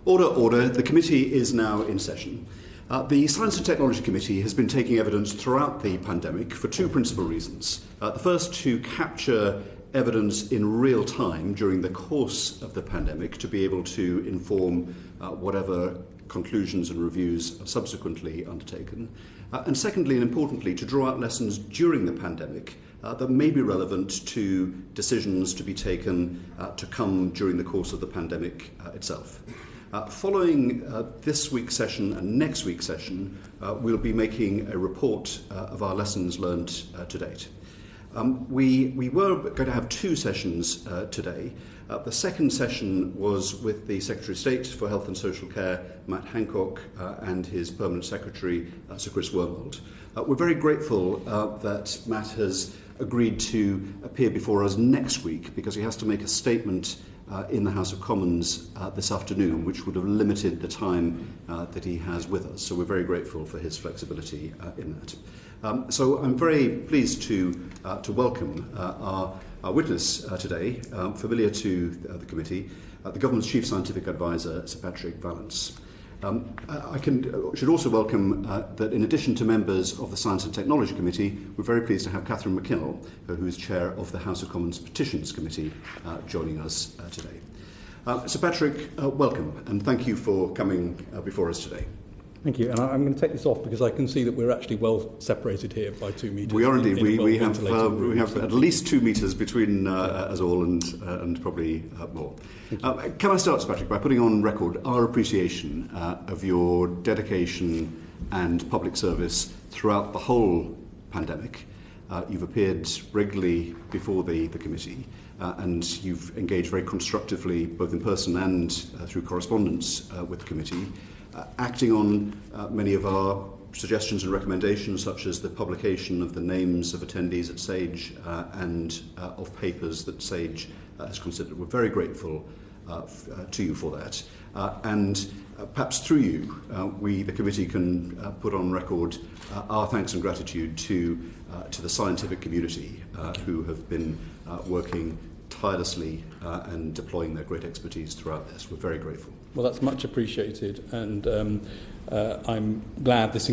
Order. The committee is now in session. The Science and Technology Committee has been taking evidence throughout the pandemic for two principal reasons. The first, to capture evidence in real time during the course of the pandemic to be able to inform whatever conclusions and reviews are subsequently undertaken. And secondly, and importantly, to draw out lessons during the pandemic that may be relevant to decisions to be taken to come during the course of the pandemic itself. Following this week's session and next week's session, we'll be making a report of our lessons learned to date. We were going to have two sessions today. The second session was with the Secretary of State for Health and Social Care, Matt Hancock, and his Permanent Secretary, Sir Chris Wormald. We're very grateful that Matt has agreed to appear before us next week because he has to make a statement in the House of Commons this afternoon, which would have limited the time that he has with us. So we're very grateful for his flexibility in that. So I'm very pleased to welcome our witness today, familiar to the committee, the Government's Chief Scientific Advisor, Sir Patrick Vallance. Should also welcome that in addition to members of the Science and Technology Committee, we're very pleased to have Catherine McKinnell, who is Chair of the House of Commons Petitions Committee, joining us today. Sir Patrick, welcome, and thank you for coming before us today. Thank you, and I'm going to take this off because I can see that we're actually well separated here by 2 metres. We are indeed. We have at least 2 metres between us all and probably more. Can I start, Sir Patrick, by putting on record our appreciation of your dedication and public service throughout the whole pandemic. You've appeared regularly before the committee and you've engaged very constructively both in person and through correspondence with the committee. Acting on many of our suggestions and recommendations, such as the publication of the names of attendees at SAGE and of papers that SAGE has considered. We're very grateful to you for that. And perhaps through you, we, the committee, can put on record our thanks and gratitude to the scientific community who have been working tirelessly and deploying their great expertise throughout this. We're very grateful. Well, that's much appreciated, and I'm glad this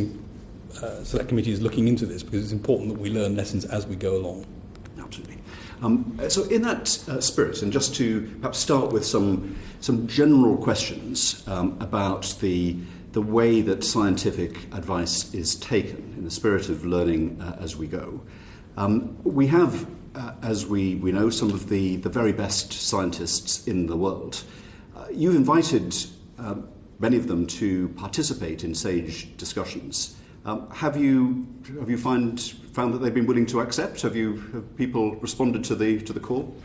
Select Committee is looking into this because it's important that we learn lessons as we go along. Absolutely. So in that spirit, and just to perhaps start with some general questions about the way that scientific advice is taken in the spirit of learning as we go. We have, as we know, some of the very best scientists in the world. You've invited many of them to participate in SAGE discussions. Have you found that they've been willing to accept? Have people responded to the call?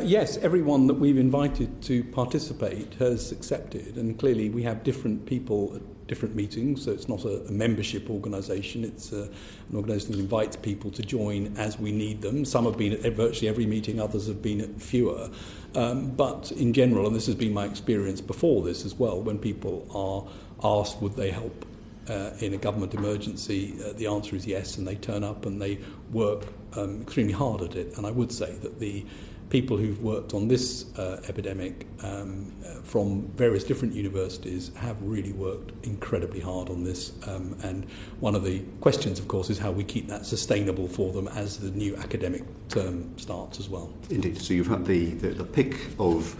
Yes, everyone that we've invited to participate has accepted, and clearly we have different people at different meetings, so it's not a membership organisation, it's an organisation that invites people to join as we need them. Some have been at virtually every meeting, others have been at fewer. But in general, and this has been my experience before this as well, when people are asked would they help in a government emergency, the answer is yes, and they turn up and they work extremely hard at it. And I would say that the people who've worked on this epidemic from various different universities have really worked incredibly hard on this. And one of the questions, of course, is how we keep that sustainable for them as the new academic term starts as well. Indeed. So you've had the pick of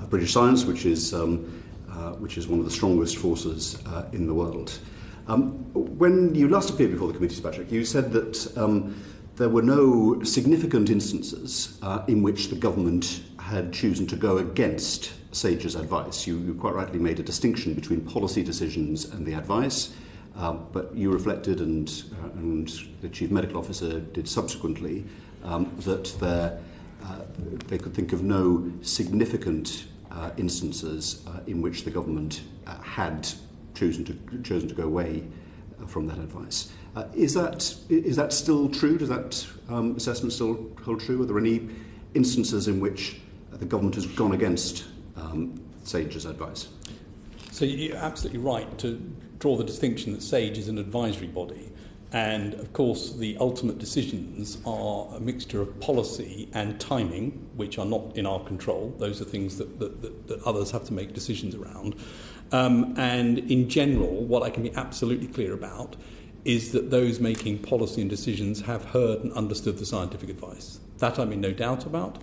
British science, which is one of the strongest forces in the world. When you last appeared before the committee, Patrick, you said that there were no significant instances in which the government had chosen to go against SAGE's advice. You quite rightly made a distinction between policy decisions and the advice, but you reflected, and the Chief Medical Officer did subsequently, that they could think of no significant instances in which the government had chosen to go away from that advice. Is that still true? Does that assessment still hold true? Are there any instances in which the government has gone against SAGE's advice? So you're absolutely right to draw the distinction that SAGE is an advisory body. And of course, the ultimate decisions are a mixture of policy and timing, which are not in our control. Those are things that others have to make decisions around. And in general, what I can be absolutely clear about is that those making policy and decisions have heard and understood the scientific advice. That I'm in no doubt about.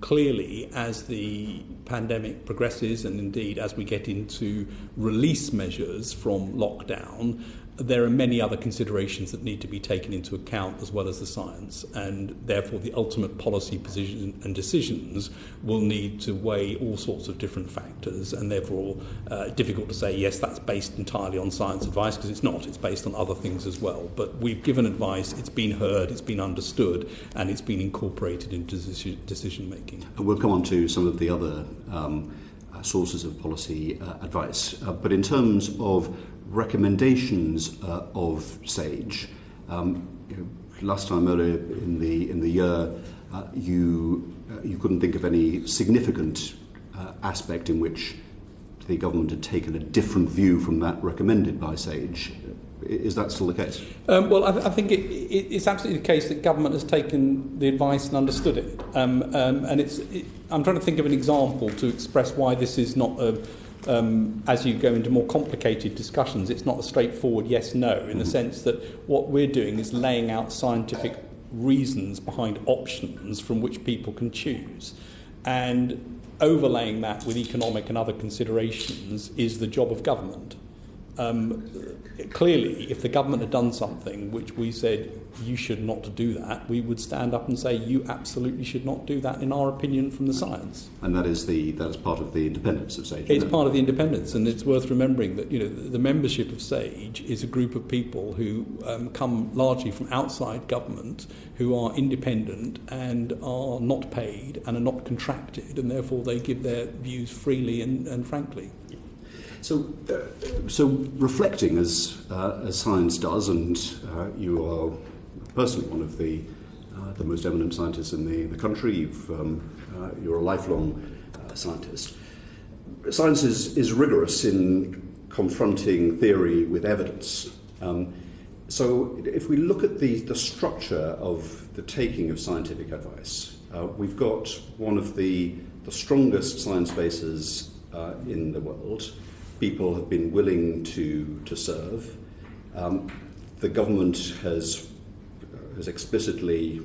Clearly, as the pandemic progresses, and indeed as we get into release measures from lockdown, there are many other considerations that need to be taken into account as well as the science, and therefore the ultimate policy position and decisions will need to weigh all sorts of different factors, and therefore difficult to say, yes, that's based entirely on science advice, because it's not. It's based on other things as well. But we've given advice, it's been heard, it's been understood, and it's been incorporated into decision making. We'll come on to some of the other sources of policy advice, but in terms of recommendations of SAGE, last time earlier in the year, you couldn't think of any significant aspect in which the government had taken a different view from that recommended by SAGE. Is that still the case? Well, I think it's absolutely the case that government has taken the advice and understood it. And I'm trying to think of an example to express why this is not as you go into more complicated discussions, it's not a straightforward yes-no, in the sense that what we're doing is laying out scientific reasons behind options from which people can choose. And overlaying that with economic and other considerations is the job of government. Clearly, if the government had done something which we said, you should not do that, we would stand up and say, you absolutely should not do that, in our opinion, from the science. And that is part of the independence of SAGE. It's part of the independence, and it's worth remembering that the membership of SAGE is a group of people who come largely from outside government, who are independent and are not paid and are not contracted, and therefore they give their views freely and frankly. So reflecting as science does, and you are personally one of the most eminent scientists in the country. You're a lifelong scientist. Science is rigorous in confronting theory with evidence. So if we look at the structure of the taking of scientific advice, we've got one of the strongest science bases in the world. People have been willing to serve. The government has explicitly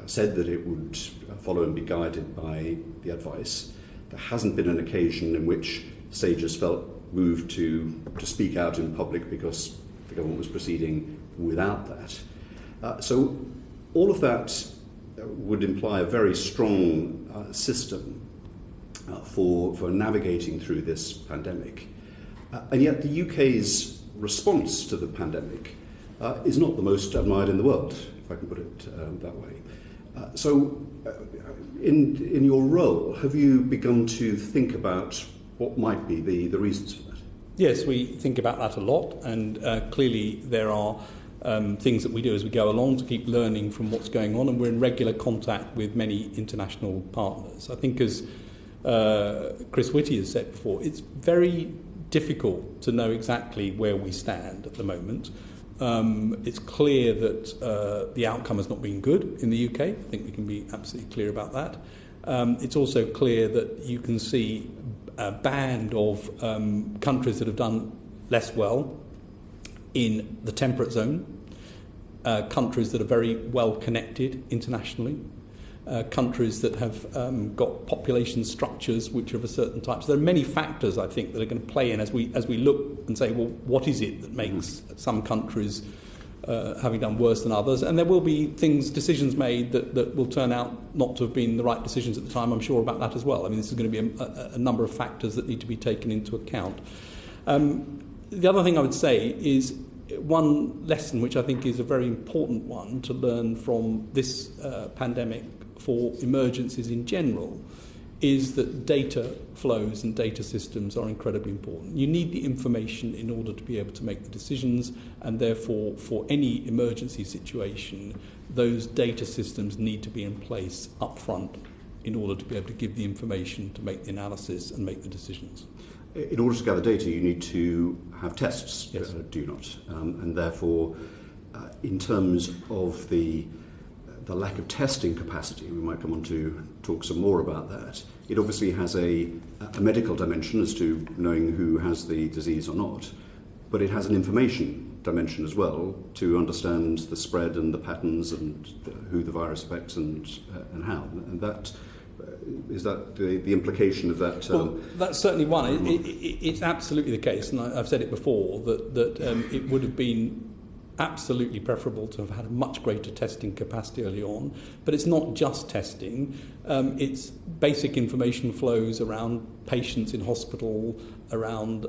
said that it would follow and be guided by the advice. There hasn't been an occasion in which SAGE has felt moved to speak out in public because the government was proceeding without that. So all of that would imply a very strong system for navigating through this pandemic. And yet the UK's response to the pandemic is not the most admired in the world, if I can put it that way. So in your role, have you begun to think about what might be the reasons for that? Yes, we think about that a lot, and clearly there are things that we do as we go along to keep learning from what's going on, and we're in regular contact with many international partners. I think, as Chris Whitty has said before, it's very difficult to know exactly where we stand at the moment. It's clear that the outcome has not been good in the UK. I think we can be absolutely clear about that. It's also clear that you can see a band of countries that have done less well in the temperate zone, countries that are very well connected internationally, countries that have got population structures which are of a certain type. So there are many factors, I think, that are going to play in as we look and say, well, what is it that makes some countries having done worse than others? And there will be decisions made that will turn out not to have been the right decisions at the time. I'm sure about that as well. I mean, this is going to be a number of factors that need to be taken into account. The other thing I would say is one lesson which I think is a very important one to learn from this pandemic for emergencies in general is that data flows and data systems are incredibly important. You need the information in order to be able to make the decisions, and therefore for any emergency situation those data systems need to be in place up front in order to be able to give the information to make the analysis and make the decisions. In order to gather data, you need to have tests, yes. Do you not? And therefore, in terms of the lack of testing capacity, we might come on to talk some more about that. It obviously has a medical dimension as to knowing who has the disease or not, but it has an information dimension as well to understand the spread and the patterns and who the virus affects and how. And that is that the implication of that? Well, that's certainly one. It's absolutely the case, and I've said it before, that it would have been absolutely preferable to have had a much greater testing capacity early on. But it's not just testing. It's basic information flows around patients in hospital, around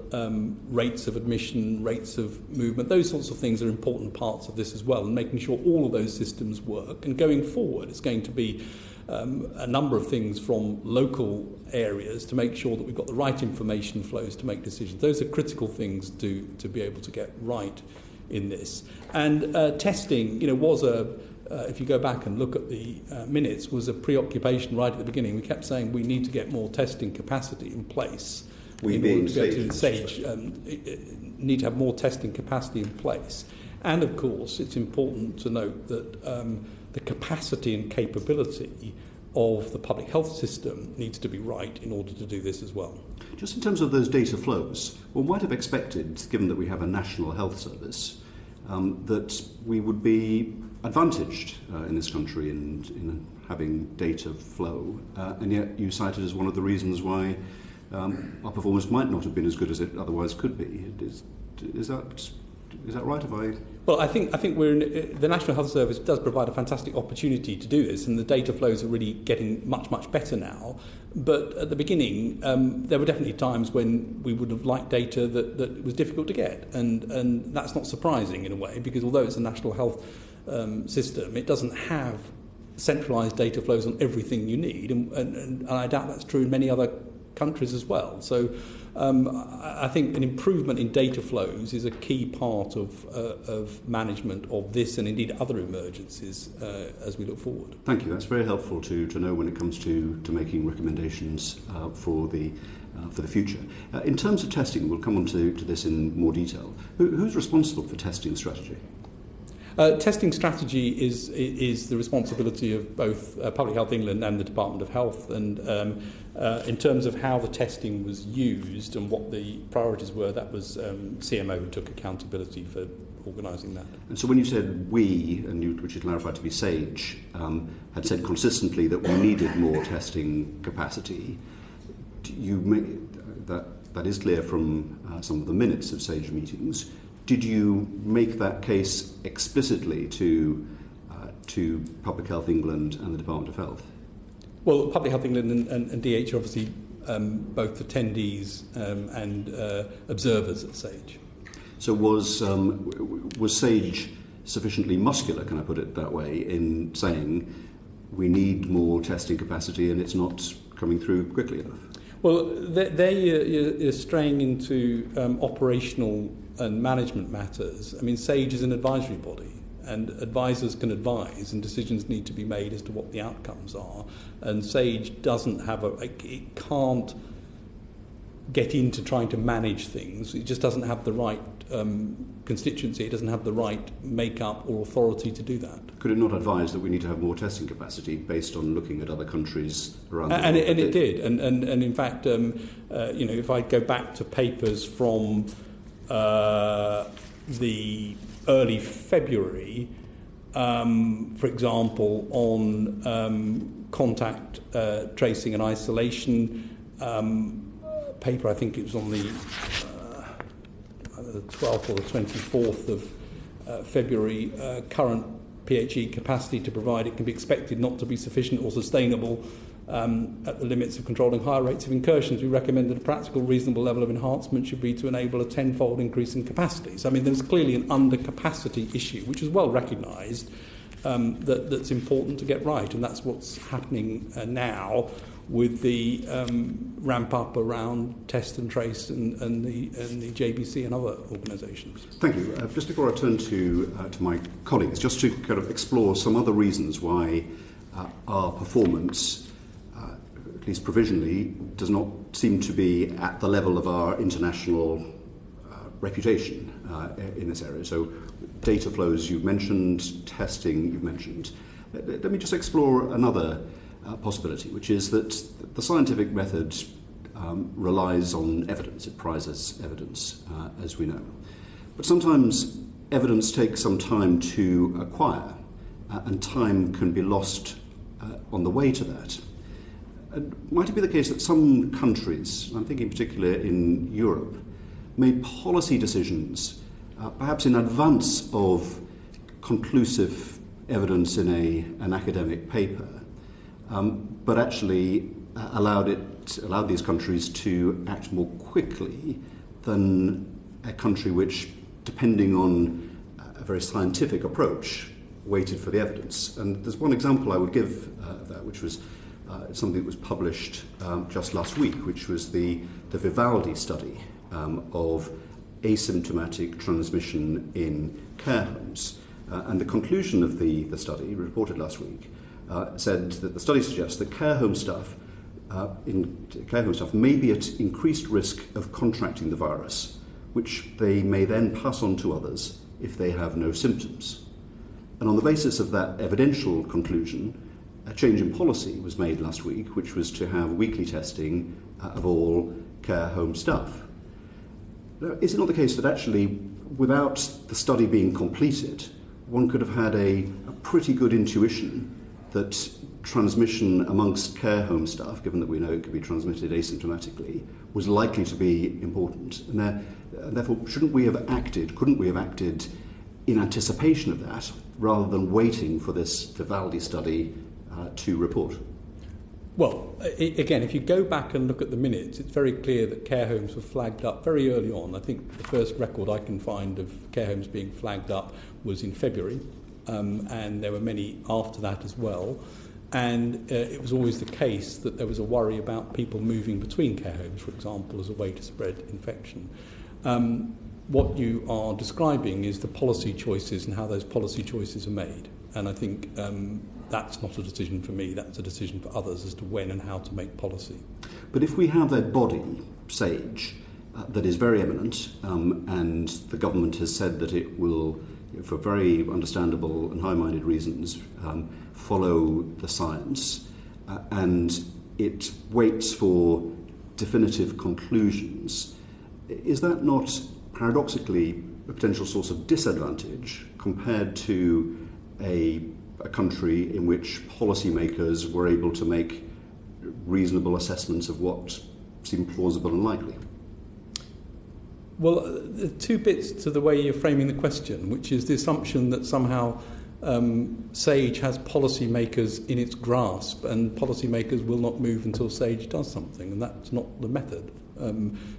rates of admission, rates of movement. Those sorts of things are important parts of this as well, and making sure all of those systems work. And going forward, it's going to be a number of things from local areas to make sure that we've got the right information flows to make decisions. Those are critical things to be able to get right in this. And testing, was if you go back and look at the minutes, was a preoccupation right at the beginning. We kept saying we need to get more testing capacity in place. We being Sage need to have more testing capacity in place. And of course, it's important to note that the capacity and capability of the public health system needs to be right in order to do this as well. Just in terms of those data flows, one might have expected, given that we have a national health service, that we would be advantaged in this country in having data flow, and yet you cited as one of the reasons why our performance might not have been as good as it otherwise could be. Is that right? Have I? Well, I think the National Health Service does provide a fantastic opportunity to do this, and the data flows are really getting much better now. But at the beginning, there were definitely times when we would have liked data that was difficult to get, and that's not surprising in a way, because although it's a national health system, it doesn't have centralised data flows on everything you need, and I doubt that's true in many other countries as well. So I think an improvement in data flows is a key part of management of this and indeed other emergencies as we look forward. Thank you. That's very helpful to know when it comes to making recommendations for the future. In terms of testing, we'll come on to this in more detail. Who's responsible for testing strategy? Testing strategy is the responsibility of both Public Health England and the Department of Health, and in terms of how the testing was used and what the priorities were, that was CMO who took accountability for organising that. And so when you said we, and which you clarified to be SAGE, had said consistently that we needed more testing capacity, that is clear from some of the minutes of SAGE meetings. Did you make that case explicitly to Public Health England and the Department of Health? Well, Public Health England and DH are obviously both attendees and observers at SAGE. So was SAGE sufficiently muscular, can I put it that way, in saying we need more testing capacity and it's not coming through quickly enough? Well, there you're straying into operational and management matters. I mean, SAGE is an advisory body, and advisors can advise, and decisions need to be made as to what the outcomes are. And SAGE doesn't have it can't get into trying to manage things. It just doesn't have the right constituency. It doesn't have the right makeup or authority to do that. Could it not advise that we need to have more testing capacity based on looking at other countries around the world? And it did. And in fact, if I go back to papers from the early February, for example, on contact tracing and isolation, paper, I think it was on the 12th or the 24th of February, current PHE capacity to provide it can be expected not to be sufficient or sustainable at the limits of controlling higher rates of incursions. We recommend that a practical, reasonable level of enhancement should be to enable a tenfold increase in capacity. So, I mean, there's clearly an undercapacity issue, which is well recognised, that's important to get right, and that's what's happening now with the ramp up around test and trace and the JBC and other organisations. Thank you. Just before I turn to my colleagues, just to kind of explore some other reasons why our performance, at least provisionally, does not seem to be at the level of our international reputation in this area. So data flows you've mentioned, testing you've mentioned. Let me just explore another possibility, which is that the scientific method relies on evidence. It prizes evidence, as we know. But sometimes evidence takes some time to acquire, and time can be lost on the way to that. And might it be the case that some countries, I'm thinking particularly in Europe, made policy decisions, perhaps in advance of conclusive evidence in an academic paper, but actually allowed these countries to act more quickly than a country which, depending on a very scientific approach, waited for the evidence. And there's one example I would give of that, which was something that was published just last week, which was the Vivaldi study of asymptomatic transmission in care homes. And the conclusion of the study, reported last week, said that the study suggests that care home staff may be at increased risk of contracting the virus, which they may then pass on to others if they have no symptoms. And on the basis of that evidential conclusion, a change in policy was made last week, which was to have weekly testing of all care home staff. Now, is it not the case that actually, without the study being completed, one could have had a pretty good intuition that transmission amongst care home staff, given that we know it could be transmitted asymptomatically, was likely to be important? And therefore, couldn't we have acted in anticipation of that, rather than waiting for this Vivaldi study to report? Well, again, if you go back and look at the minutes, it's very clear that care homes were flagged up very early on. I think the first record I can find of care homes being flagged up was in February, and there were many after that as well. And it was always the case that there was a worry about people moving between care homes, for example, as a way to spread infection. What you are describing is the policy choices and how those policy choices are made. And I think that's not a decision for me, that's a decision for others as to when and how to make policy. But if we have a body, SAGE, that is very eminent, and the government has said that it will, for very understandable and high-minded reasons, follow the science, and it waits for definitive conclusions, is that not paradoxically a potential source of disadvantage compared to a country in which policymakers were able to make reasonable assessments of what seemed plausible and likely? Well, there are two bits to the way you're framing the question, which is the assumption that somehow SAGE has policymakers in its grasp and policymakers will not move until SAGE does something, and that's not the method.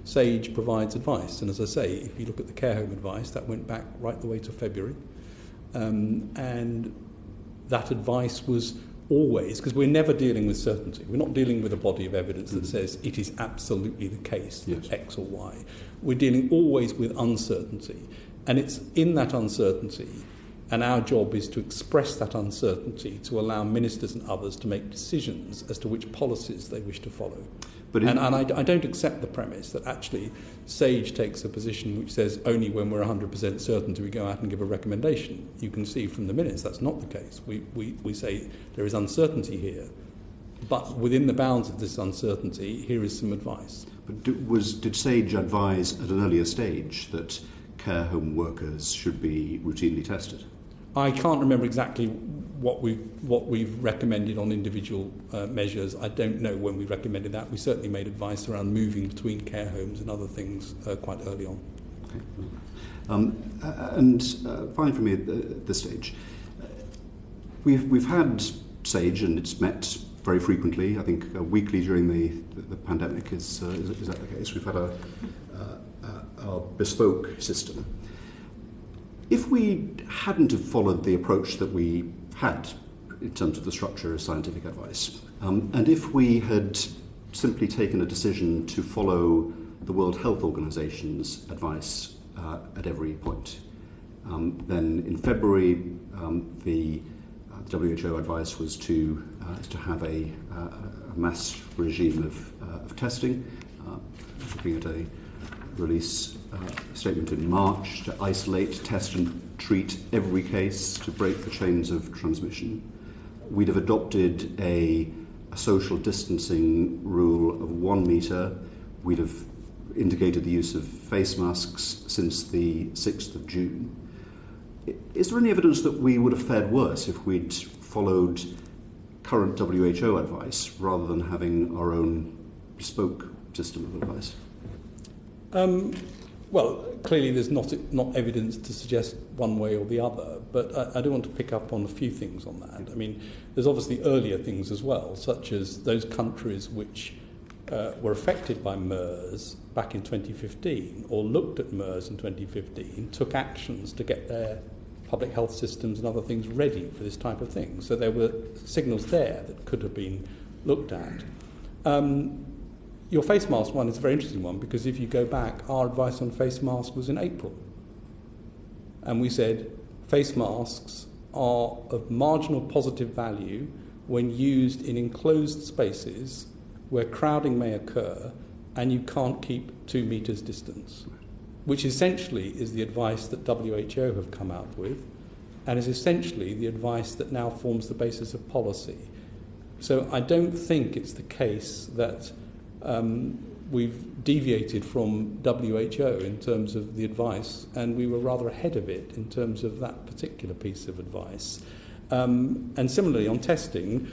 SAGE provides advice, and as I say, if you look at the care home advice, that went back right the way to February. And that advice was always, because we're never dealing with certainty. We're not dealing with a body of evidence that says it is absolutely the case that X or Y. We're dealing always with uncertainty. And it's in that uncertainty, and our job is to express that uncertainty to allow ministers and others to make decisions as to which policies they wish to follow. But I don't accept the premise that actually SAGE takes a position which says only when we're 100% certain do we go out and give a recommendation. You can see from the minutes that's not the case. We say there is uncertainty here, but within the bounds of this uncertainty, here is some advice. But did SAGE advise at an earlier stage that care home workers should be routinely tested? I can't remember exactly what we've recommended on individual measures. I don't know when we recommended that. We certainly made advice around moving between care homes and other things quite early on. Okay. And finally from me at this stage, we've had SAGE and it's met very frequently, I think weekly during the pandemic. Is that the case? We've had our bespoke system. If we hadn't have followed the approach that we had in terms of the structure of scientific advice, and if we had simply taken a decision to follow the World Health Organization's advice at every point, then in February the WHO advice was to have a mass regime of testing, looking at release a statement in March to isolate, test and treat every case to break the chains of transmission. We'd have adopted a social distancing rule of 1 metre. We'd have indicated the use of face masks since the 6th of June. Is there any evidence that we would have fared worse if we'd followed current WHO advice rather than having our own bespoke system of advice? Well, clearly there's not evidence to suggest one way or the other, but I do want to pick up on a few things on that. I mean, there's obviously earlier things as well, such as those countries which were affected by MERS back in 2015 or looked at MERS in 2015, took actions to get their public health systems and other things ready for this type of thing. So there were signals there that could have been looked at. Your face mask one is a very interesting one, because if you go back, our advice on face masks was in April. And we said face masks are of marginal positive value when used in enclosed spaces where crowding may occur and you can't keep 2 metres distance, which essentially is the advice that WHO have come out with, and is essentially the advice that now forms the basis of policy. So I don't think it's the case that we've deviated from WHO in terms of the advice, and we were rather ahead of it in terms of that particular piece of advice. And similarly on testing,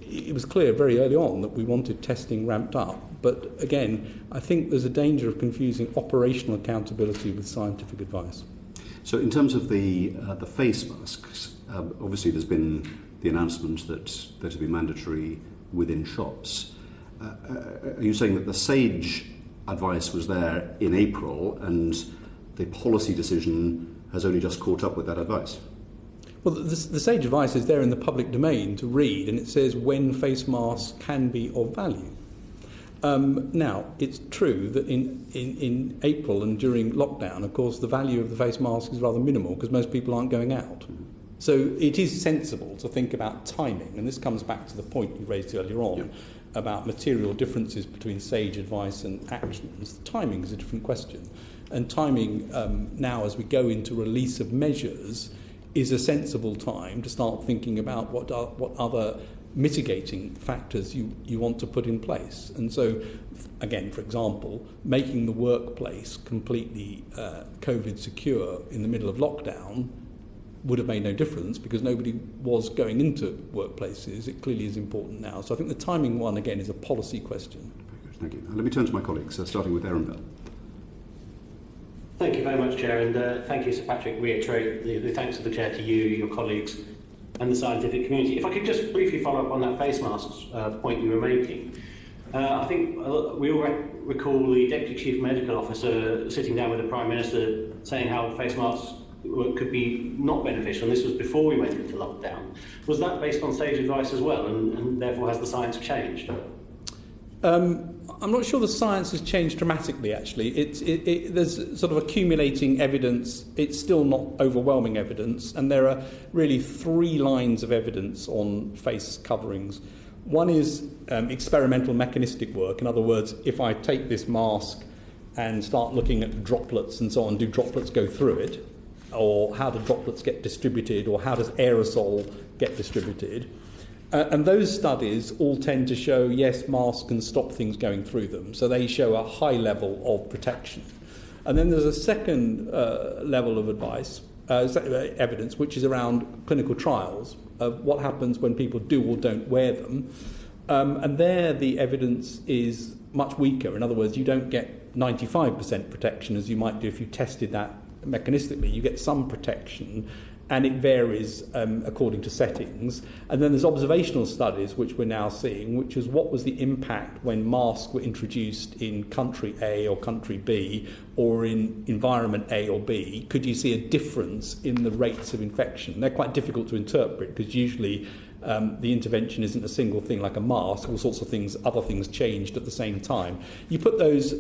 it was clear very early on that we wanted testing ramped up. But again, I think there's a danger of confusing operational accountability with scientific advice. So in terms of the face masks, obviously there's been the announcement that they're to be mandatory within shops. Are you saying that the SAGE advice was there in April and the policy decision has only just caught up with that advice? Well, the SAGE advice is there in the public domain to read, and it says when face masks can be of value. Now, it's true that in April and during lockdown, of course, the value of the face mask is rather minimal because most people aren't going out. So it is sensible to think about timing, and this comes back to the point you raised earlier on about material differences between SAGE advice and actions. Timing is a different question, and timing now as we go into release of measures is a sensible time to start thinking about what other mitigating factors you want to put in place. And so, again, for example, making the workplace completely COVID secure in the middle of lockdown would have made no difference because nobody was going into workplaces. It clearly is important now. So I think the timing one, again, is a policy question. Thank you. Let me turn to my colleagues, starting with Aaron Bell. Thank you very much, Chair, and thank you, Sir Patrick. Reiterate the thanks of the Chair to you, your colleagues, and the scientific community. If I could just briefly follow up on that face masks point you were making. I think we all recall the Deputy Chief Medical Officer sitting down with the Prime Minister saying how face masks could be not beneficial, and this was before we went into lockdown. Was that based on SAGE advice as well, and therefore has the science changed? I'm not sure the science has changed dramatically, actually. There's sort of accumulating evidence. It's still not overwhelming evidence, and there are really 3 lines of evidence on face coverings. One is experimental mechanistic work. In other words, if I take this mask and start looking at droplets and so on, do droplets go through it? Or how do droplets get distributed? Or how does aerosol get distributed? And those studies all tend to show, yes, masks can stop things going through them. So they show a high level of protection. And then there's a second level of evidence, which is around clinical trials of what happens when people do or don't wear them. And there the evidence is much weaker. In other words, you don't get 95% protection as you might do if you tested that mechanistically. You get some protection, and it varies according to settings. And then there's observational studies, which we're now seeing, which is what was the impact when masks were introduced in country A or country B, or in environment A or B. Could you see a difference in the rates of infection? They're quite difficult to interpret, because usually the intervention isn't a single thing like a mask. All sorts of things, other things changed at the same time. You put those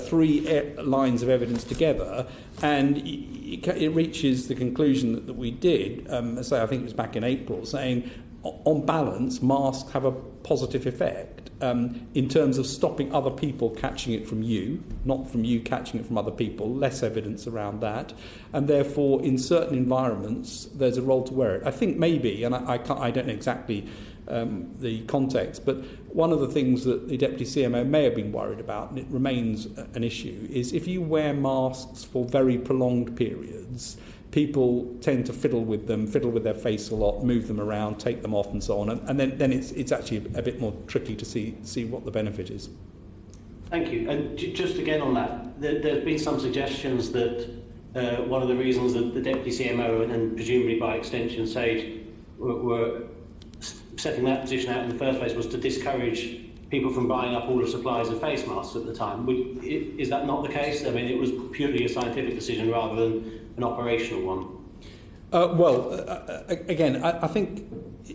3 lines of evidence together, and it reaches the conclusion that we did, say I think it was back in April, saying on balance, masks have a positive effect in terms of stopping other people catching it from you, not from you catching it from other people, less evidence around that, and therefore in certain environments there's a role to wear it. I think maybe, and I don't know exactly the context, but one of the things that the Deputy CMO may have been worried about, and it remains an issue, is if you wear masks for very prolonged periods, people tend to fiddle with their face a lot, move them around, take them off and so on, and then it's actually a bit more tricky to see what the benefit is. Thank you. And just again on that, there's been some suggestions that one of the reasons that the Deputy CMO and presumably by extension SAGE were setting that position out in the first place was to discourage people from buying up all the supplies of face masks at the time. Is that not the case? I mean, it was purely a scientific decision rather than an operational one. Again, I think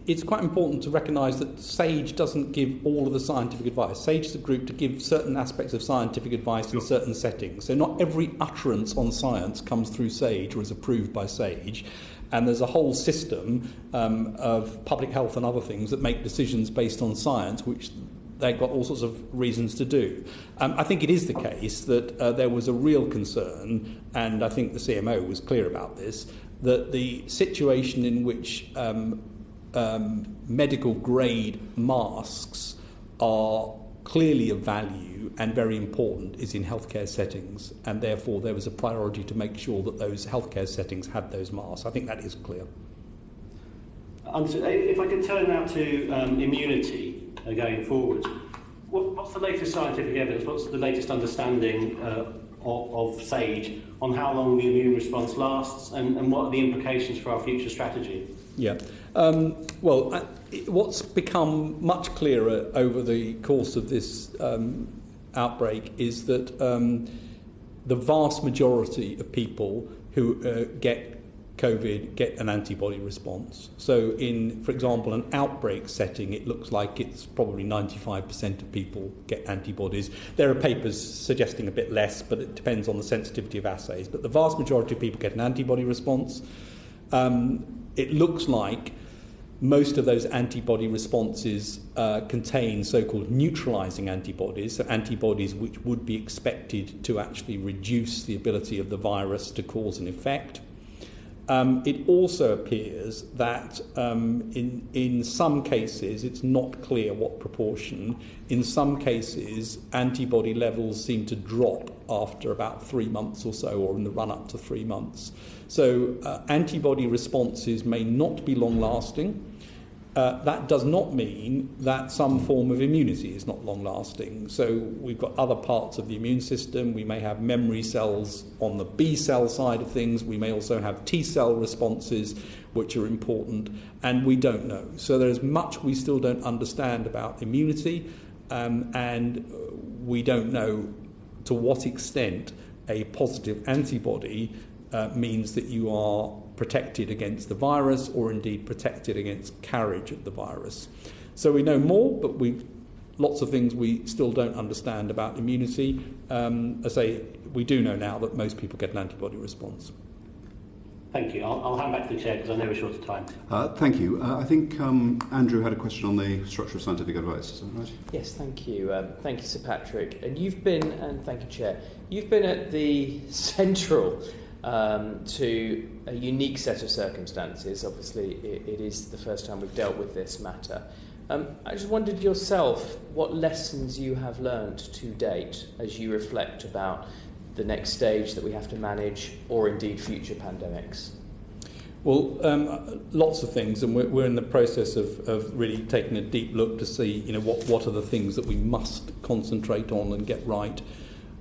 it's quite important to recognise that SAGE doesn't give all of the scientific advice. SAGE is a group to give certain aspects of scientific advice in certain settings. So not every utterance on science comes through SAGE or is approved by SAGE. And there's a whole system of public health and other things that make decisions based on science, which they've got all sorts of reasons to do. I think it is the case that there was a real concern, and I think the CMO was clear about this, that the situation in which medical grade masks are clearly of value and very important is in healthcare settings, and therefore there was a priority to make sure that those healthcare settings had those masks. I think that is clear. If I could turn now to immunity going forward, what's the latest scientific evidence, what's the latest understanding of SAGE on how long the immune response lasts and what are the implications for our future strategy? Yeah. What's become much clearer over the course of this outbreak is that the vast majority of people who get COVID get an antibody response. So in, for example, an outbreak setting, it looks like it's probably 95% of people get antibodies. There are papers suggesting a bit less, but it depends on the sensitivity of assays. But the vast majority of people get an antibody response. It looks like most of those antibody responses contain so-called neutralizing antibodies, so antibodies which would be expected to actually reduce the ability of the virus to cause an effect. It also appears that in some cases, it's not clear what proportion, in some cases antibody levels seem to drop after about 3 months or so, or in the run-up to 3 months. So antibody responses may not be long-lasting. That does not mean that some form of immunity is not long-lasting. So we've got other parts of the immune system. We may have memory cells on the B cell side of things. We may also have T cell responses, which are important, and we don't know. So there's much we still don't understand about immunity, and we don't know to what extent a positive antibody means that you are protected against the virus or indeed protected against carriage of the virus. So we know more, but lots of things we still don't understand about immunity. I say we do know now that most people get an antibody response. Thank you. I'll hand back to the Chair because I know we're short of time. Thank you. I think Andrew had a question on the structure of scientific advice. Is that right? Yes, thank you. Thank you, Sir Patrick. And thank you, Chair. You've been at the central to a unique set of circumstances. Obviously, it is the first time we've dealt with this matter. I just wondered yourself what lessons you have learned to date as you reflect about the next stage that we have to manage, or indeed future pandemics. Well, lots of things, and we're in the process of really taking a deep look to see, what are the things that we must concentrate on and get right.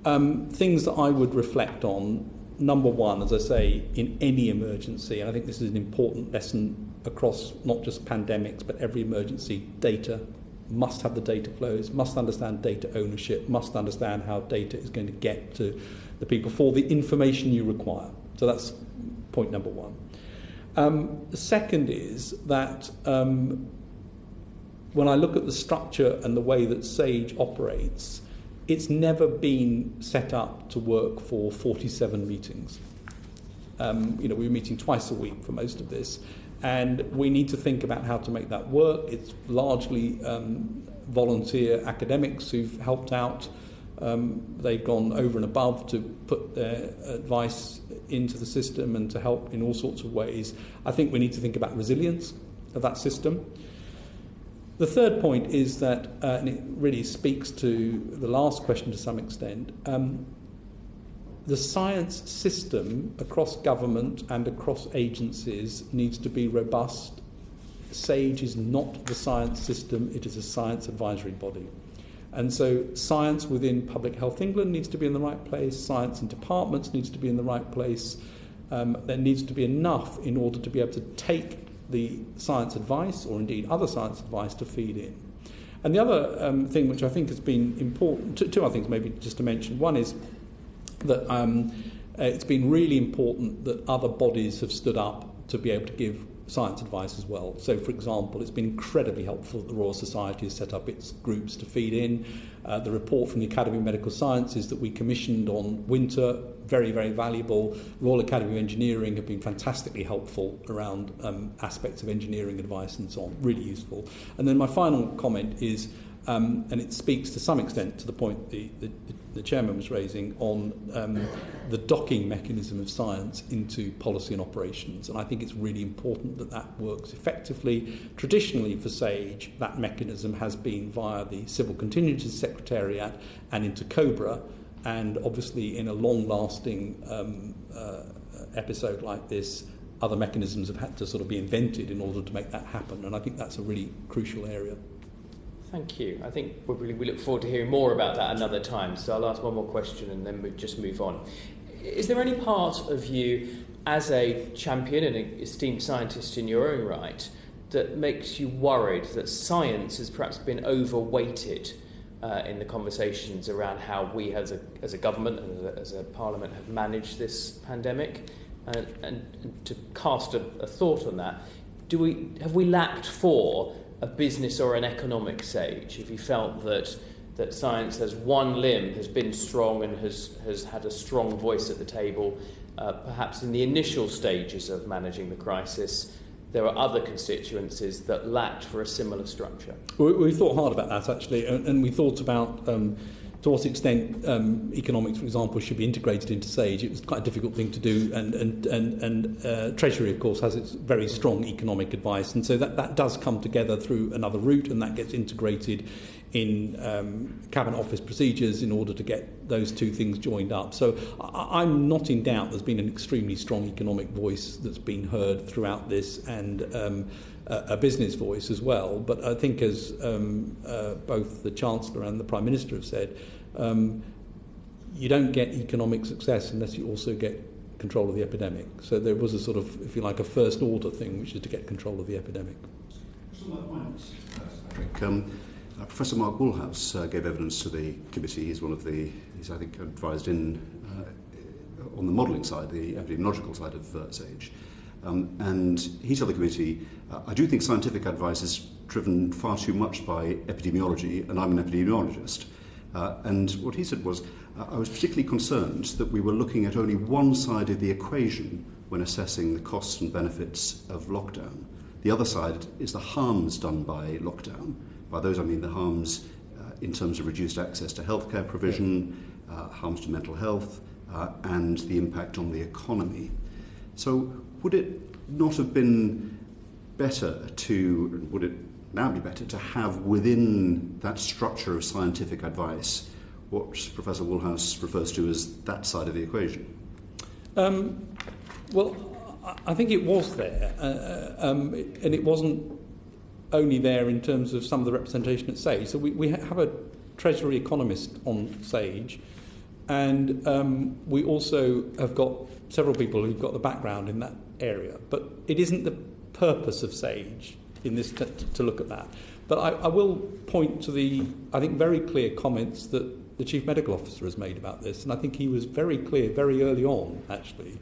Things that I would reflect on. Number one, as I say, in any emergency, and I think this is an important lesson across not just pandemics, but every emergency, data. Must have the data flows, must understand data ownership, must understand how data is going to get to the people for the information you require. So that's point number one. The second is that when I look at the structure and the way that SAGE operates, it's never been set up to work for 47 meetings. We were meeting twice a week for most of this, And we need to think about how to make that work. It's largely volunteer academics who've helped out. They've gone over and above to put their advice into the system and to help in all sorts of ways. I think we need to think about resilience of that system. The third point is that, and it really speaks to the last question to some extent, the science system across government and across agencies needs to be robust. SAGE is not the science system, it is a science advisory body. And so science within Public Health England needs to be in the right place, science in departments needs to be in the right place. There needs to be enough in order to be able to take the science advice, or indeed other science advice, to feed in. And the other thing which I think has been important, two other things maybe just to mention. One is that it's been really important that other bodies have stood up to be able to give science advice as well. So, for example, it's been incredibly helpful that the Royal Society has set up its groups to feed in. The report from the Academy of Medical Sciences that we commissioned on winter, very, very valuable. Royal Academy of Engineering have been fantastically helpful around aspects of engineering advice and so on, really useful. And then my final comment is, and it speaks to some extent to the point the chairman was raising on the docking mechanism of science into policy and operations. And I think it's really important that that works effectively. Traditionally for SAGE, that mechanism has been via the Civil Contingency Secretariat and into COBRA. And obviously in a long-lasting episode like this, other mechanisms have had to sort of be invented in order to make that happen. And I think that's a really crucial area. Thank you. I think we look forward to hearing more about that another time. So I'll ask one more question and then we'll just move on. Is there any part of you, as a champion and an esteemed scientist in your own right, that makes you worried that science has perhaps been overweighted in the conversations around how we as a government and as a parliament have managed this pandemic? And to cast a thought on that, have we lacked for a business or an economic SAGE? If you felt that science as one limb has been strong and has had a strong voice at the table, perhaps in the initial stages of managing the crisis, there are other constituencies that lacked for a similar structure. We thought hard about that, actually, and we thought about to what extent economics, for example, should be integrated into SAGE. It was quite a difficult thing to do, and Treasury, of course, has its very strong economic advice, and so that does come together through another route, and that gets integrated in Cabinet Office procedures in order to get those two things joined up. So I'm not in doubt there's been an extremely strong economic voice that's been heard throughout this, and a business voice as well. But I think, as both the Chancellor and the Prime Minister have said, you don't get economic success unless you also get control of the epidemic. So there was a sort of, if you like, a first order thing, which is to get control of the epidemic. Professor Mark Woolhouse gave evidence to the committee. He's I think, advised on the modelling side, the epidemiological side of SAGE. And he told the committee, I do think scientific advice is driven far too much by epidemiology, and I'm an epidemiologist. And what he said was, I was particularly concerned that we were looking at only one side of the equation when assessing the costs and benefits of lockdown. The other side is the harms done by lockdown. By those I mean the harms in terms of reduced access to healthcare provision, harms to mental health, and the impact on the economy. So would it not have been better would it now be better to have within that structure of scientific advice what Professor Woolhouse refers to as that side of the equation? Well, I think it was there, and it wasn't only there in terms of some of the representation at SAGE. So we have a Treasury economist on SAGE, and we also have got several people who've got the background in that area. But it isn't the purpose of SAGE in this to look at that. But I will point to the, I think, very clear comments that the Chief Medical Officer has made about this, and I think he was very clear very early on, actually,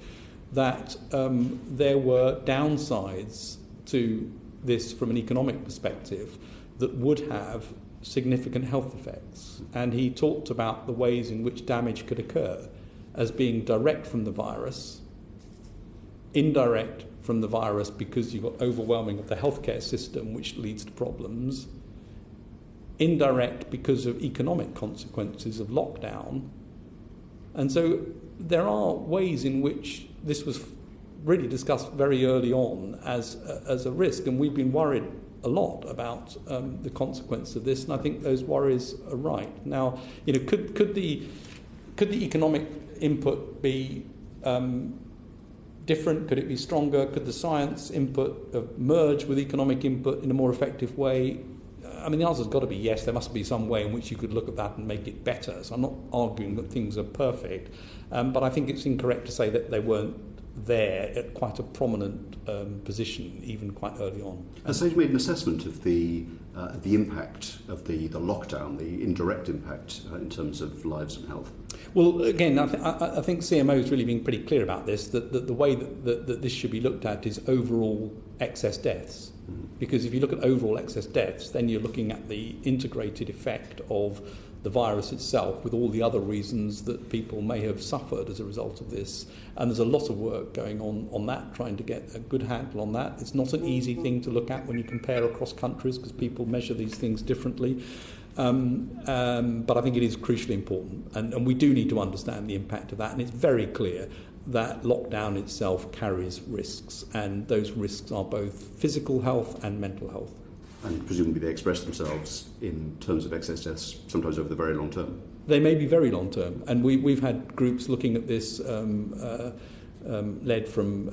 that there were downsides to this from an economic perspective that would have significant health effects. And he talked about the ways in which damage could occur as being direct from the virus, indirect from the virus because you've got overwhelming of the healthcare system, which leads to problems. Indirect because of economic consequences of lockdown. And so there are ways in which this was really discussed very early on as a risk, and we've been worried a lot about the consequence of this, and I think those worries are right. Now, could the economic input be different? Could it be stronger? Could the science input merge with economic input in a more effective way? I mean, the answer's got to be yes. There must be some way in which you could look at that and make it better. So I'm not arguing that things are perfect, but I think it's incorrect to say that they weren't there at quite a prominent position, even quite early on. Has Sage made an assessment of the impact of the lockdown, the indirect impact in terms of lives and health? Well, again, I think CMO has really been pretty clear about this, that the way that this should be looked at is overall excess deaths. Because if you look at overall excess deaths, then you're looking at the integrated effect of the virus itself with all the other reasons that people may have suffered as a result of this. And there's a lot of work going on that, trying to get a good handle on that. It's not an easy thing to look at when you compare across countries because people measure these things differently. But I think it is crucially important. And we do need to understand the impact of that. And it's very clear that lockdown itself carries risks. And those risks are both physical health and mental health. And presumably they express themselves in terms of excess deaths, sometimes over the very long term. They may be very long term, and we've had groups looking at this, led from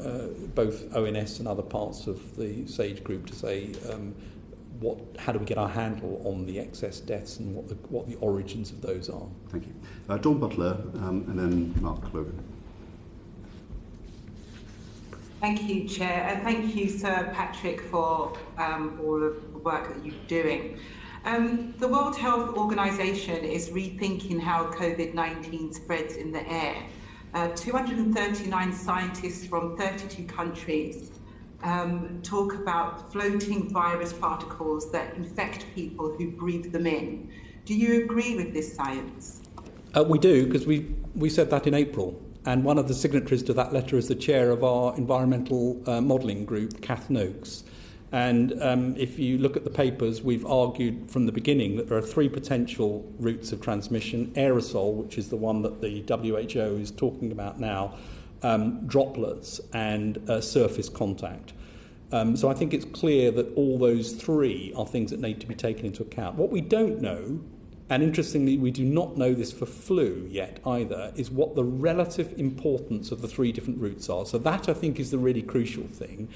both ONS and other parts of the SAGE group to say, how do we get our handle on the excess deaths and what the origins of those are? Thank you. Dawn Butler, and then Mark Logan. Thank you, Chair, and thank you, Sir Patrick, for all of the work that you're doing. The World Health Organization is rethinking how COVID-19 spreads in the air. 239 scientists from 32 countries talk about floating virus particles that infect people who breathe them in. Do you agree with this science? We do, because we said that in April. And one of the signatories to that letter is the chair of our environmental modelling group, Kath Noakes. And if you look at the papers, we've argued from the beginning that there are three potential routes of transmission: aerosol, which is the one that the WHO is talking about now, droplets, and surface contact. So I think it's clear that all those three are things that need to be taken into account. What we don't know, and interestingly, we do not know this for flu yet either, is what the relative importance of the three different routes are. So that, I think, is the really crucial thing.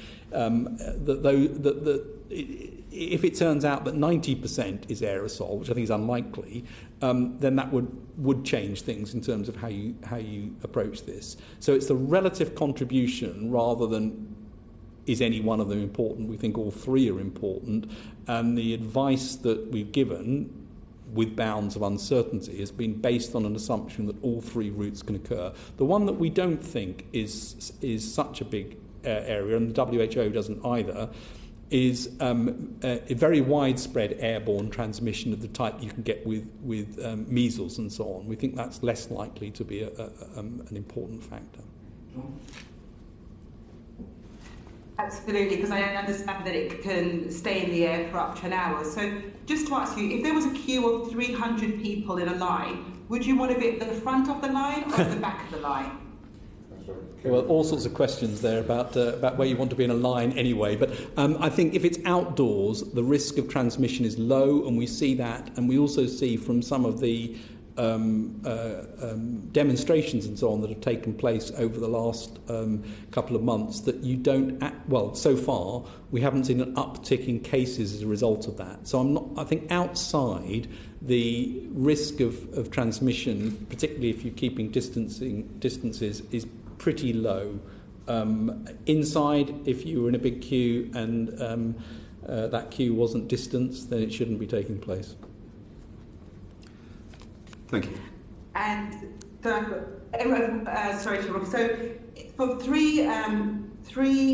If it turns out that 90% is aerosol, which I think is unlikely, then that would change things in terms of how you approach this. So it's the relative contribution rather than is any one of them important. We think all three are important, and the advice that we've given, with bounds of uncertainty, has been based on an assumption that all three routes can occur. The one that we don't think is such a big area, and the WHO doesn't either, is a very widespread airborne transmission of the type you can get with measles and so on. We think that's less likely to be an important factor. Absolutely, because I understand that it can stay in the air for up to an hour. So just to ask you, if there was a queue of 300 people in a line, would you want to be at the front of the line or at the back of the line? Well, all sorts of questions there about where you want to be in a line anyway. But I think if it's outdoors, the risk of transmission is low, and we see that. And we also see from some of the demonstrations and so on that have taken place over the last couple of months that you don't so far we haven't seen an uptick in cases as a result of that. So I think outside, the risk of transmission, particularly if you're keeping distances, is pretty low. Inside, if you were in a big queue and that queue wasn't distanced, then it shouldn't be taking place. Thank you. And sorry to interrupt. So, for three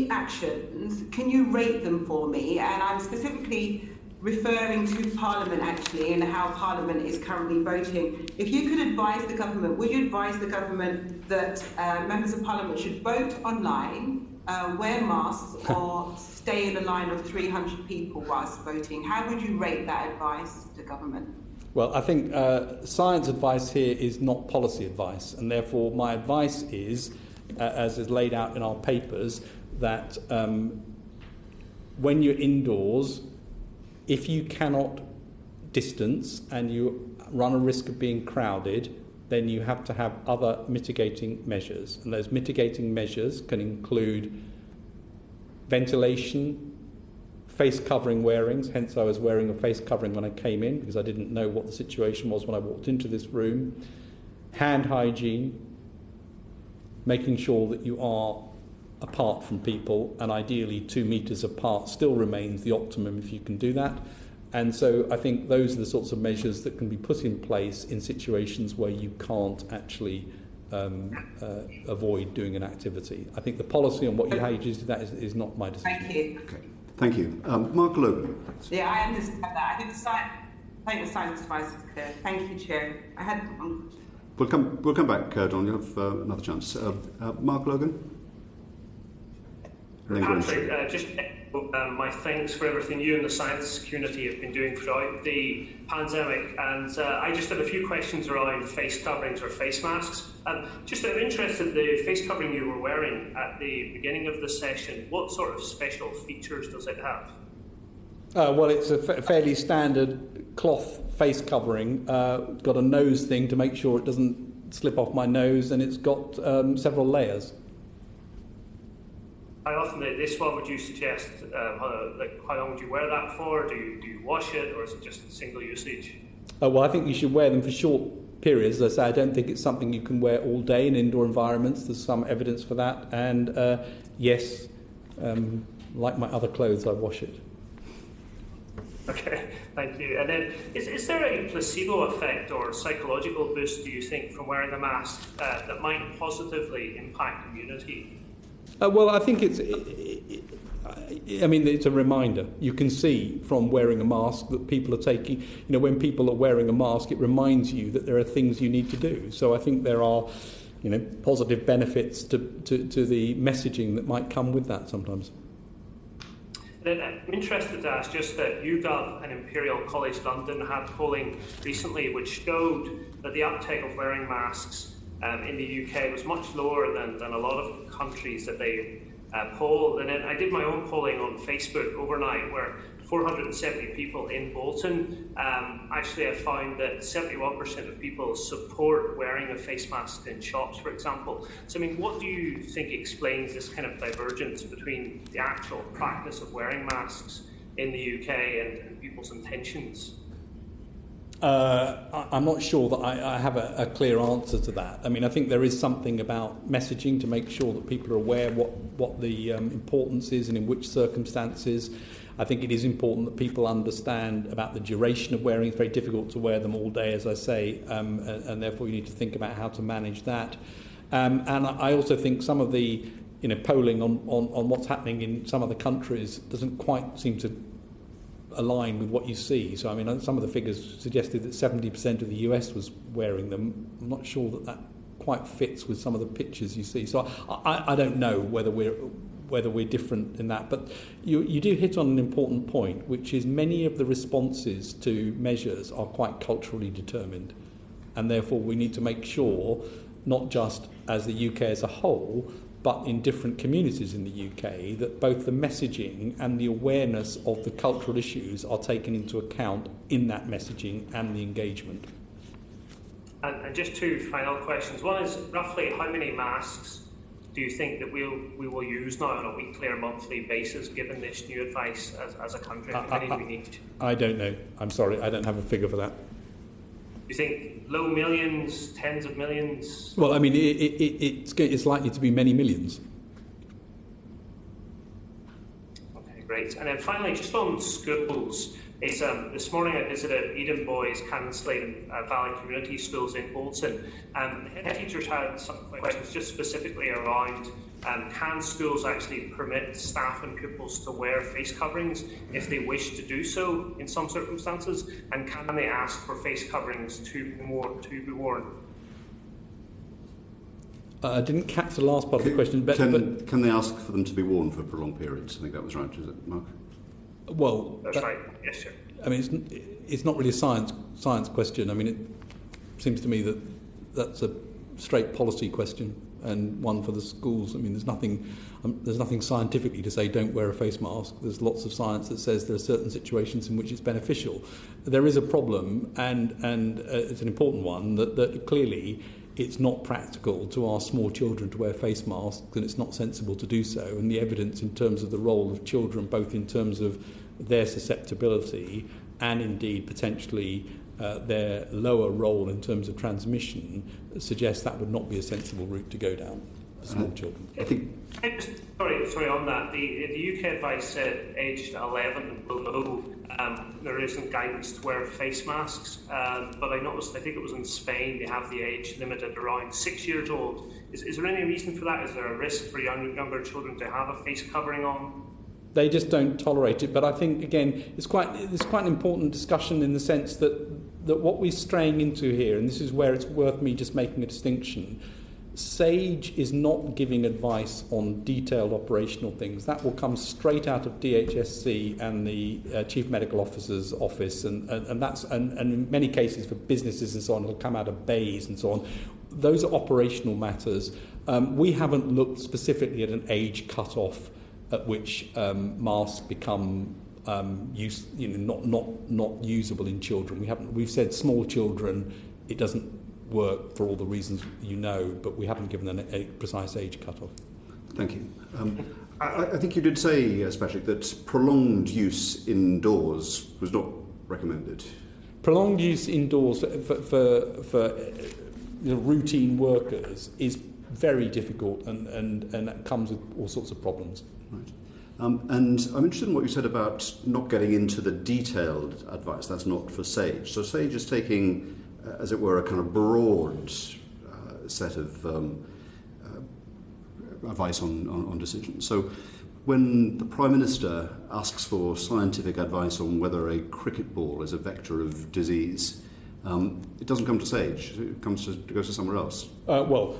actions, can you rate them for me? And I'm specifically referring to Parliament, actually, and how Parliament is currently voting. If you could advise the government, would you advise the government that members of Parliament should vote online wear masks or stay in a line of 300 people whilst voting? How would you rate that advice to government? Well, I think science advice here is not policy advice, and therefore my advice is, as is laid out in our papers, that when you're indoors, if you cannot distance and you run a risk of being crowded, then you have to have other mitigating measures. And those mitigating measures can include ventilation, face covering wearings, hence I was wearing a face covering when I came in because I didn't know what the situation was when I walked into this room, hand hygiene, making sure that you are apart from people, and ideally 2 metres apart still remains the optimum if you can do that. And so I think those are the sorts of measures that can be put in place in situations where you can't actually avoid doing an activity. I think the policy on how you do that is not my decision. Thank you. Okay. Thank you. Mark Logan. Yeah, I understand that. I think the science advice is clear. Thank you, Chair. I had We'll come back, Don. You'll have another chance. Mark Logan. Patrick, just my thanks for everything you and the science community have been doing throughout the pandemic. And I just have a few questions around face coverings or face masks. Just out of interest in the face covering you were wearing at the beginning of the session, what sort of special features does it have? Well, it's a fairly standard cloth face covering. Got a nose thing to make sure it doesn't slip off my nose, and it's got several layers. How often, this one, would you suggest, how long would you wear that for? Do you wash it, or is it just single usage? Well, I think you should wear them for short periods. As I say, I don't think it's something you can wear all day in indoor environments. There's some evidence for that. And yes, like my other clothes, I wash it. Okay, thank you. And then, is there a placebo effect or psychological boost, do you think, from wearing a mask that might positively impact immunity? Well, I think it's a reminder. You can see from wearing a mask that people are taking, when people are wearing a mask, it reminds you that there are things you need to do. So I think there are, positive benefits to the messaging that might come with that sometimes. Then I'm interested to ask just that YouGov and Imperial College London had polling recently which showed that the uptake of wearing masks in the UK was much lower than a lot of countries that they polled. And then I did my own polling on Facebook overnight where 470 people in Bolton, actually I found that 71% of people support wearing a face mask in shops, for example. So what do you think explains this kind of divergence between the actual practice of wearing masks in the UK and people's intentions? I'm not sure that I have a clear answer to that. I think there is something about messaging to make sure that people are aware what the importance is and in which circumstances. I think it is important that people understand about the duration of wearing. It's very difficult to wear them all day, as I say, and therefore you need to think about how to manage that. And I also think some of the polling on what's happening in some other countries doesn't quite seem to align with what you see. So some of the figures suggested that 70% of the US was wearing them. I'm not sure that quite fits with some of the pictures you see. So I don't know whether we're different in that. But you do hit on an important point, which is many of the responses to measures are quite culturally determined, and therefore we need to make sure, not just as the UK as a whole, but in different communities in the UK, that both the messaging and the awareness of the cultural issues are taken into account in that messaging and the engagement. And just two final questions. One is, roughly how many masks do you think that we will use now on a weekly or monthly basis, given this new advice as a country? How many do we need? I don't know. I'm sorry, I don't have a figure for that. Do you think low millions, tens of millions? Well, it's likely to be many millions. Okay, great. And then finally, just on schools, this morning I visited Eden Boys, Cansley and Valley Community Schools in Bolton. The head teachers had some questions just specifically around can schools actually permit staff and pupils to wear face coverings if they wish to do so in some circumstances, and can they ask for face coverings to be worn? I didn't catch the last part of the question. But can they ask for them to be worn for prolonged periods? I think that was right, is it, Mark? Well, that's right. Yes, sir. I mean, it's not really a science question. I mean, it seems to me that that's a straight policy question and one for the schools. I mean, there's nothing scientifically to say don't wear a face mask. There's lots of science that says there are certain situations in which it's beneficial. There is a problem, and it's an important one, that clearly it's not practical to ask small children to wear face masks, and it's not sensible to do so. And the evidence in terms of the role of children, both in terms of their susceptibility and indeed potentially their lower role in terms of transmission, suggests that would not be a sensible route to go down for small children. I think. Sorry, on that. The UK advice said aged 11 and below, there isn't guidance to wear face masks. But I noticed, I think it was in Spain, they have the age limit at around 6 years old. Is there any reason for that? Is there a risk for younger children to have a face covering on? They just don't tolerate it. But I think, again, it's quite an important discussion in the sense that what we're straying into here, and this is where it's worth me just making a distinction, SAGE is not giving advice on detailed operational things. That will come straight out of DHSC and the Chief Medical Officer's office, and in many cases for businesses and so on, it'll come out of BAYS and so on. Those are operational matters. We haven't looked specifically at an age cut-off at which masks become not usable in children. We've said small children, it doesn't work for all the reasons you know, but we haven't given a precise age cut-off. Thank you. I think you did say, Patrick, that prolonged use indoors was not recommended. Prolonged use indoors for routine workers is very difficult, and that comes with all sorts of problems. Right. And I'm interested in what you said about not getting into the detailed advice. That's not for SAGE. So SAGE is taking, as it were, a kind of broad set of advice on decisions. So when the Prime Minister asks for scientific advice on whether a cricket ball is a vector of disease, it doesn't come to SAGE. It goes to somewhere else. Well,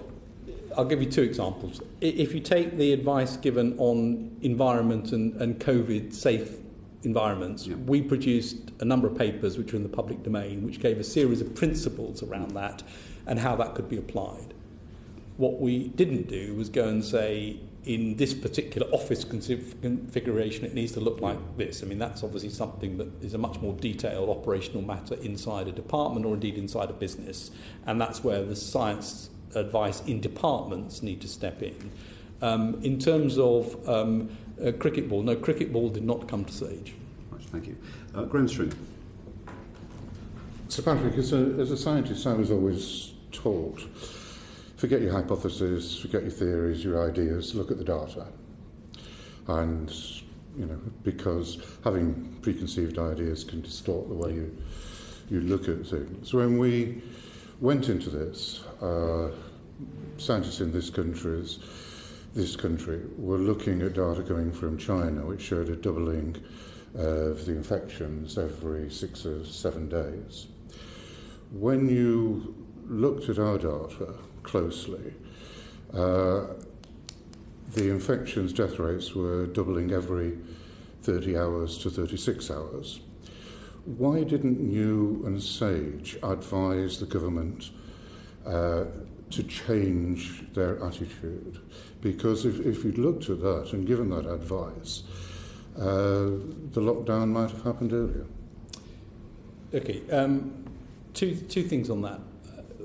I'll give you two examples. If you take the advice given on environment and COVID-safe environments, we produced a number of papers which are in the public domain, which gave a series of principles around that and how that could be applied. What we didn't do was go and say, in this particular office configuration, it needs to look like this. I mean, that's obviously something that is a much more detailed operational matter inside a department or indeed inside a business, and that's where the science advice in departments need to step in. In terms of cricket ball, no, cricket ball did not come to SAGE. Right, thank you. Graham String. Sir Patrick, as a scientist, I was always taught, forget your hypotheses, forget your theories, your ideas, look at the data. And, because having preconceived ideas can distort the way you look at things. When we went into this, scientists in this country were looking at data coming from China, which showed a doubling of the infections every 6 or 7 days. When you looked at our data closely, the infections death rates were doubling every 30 hours to 36 hours. Why didn't you and SAGE advise the government to change their attitude? Because if you'd looked at that and given that advice, the lockdown might have happened earlier. Okay, two things on that.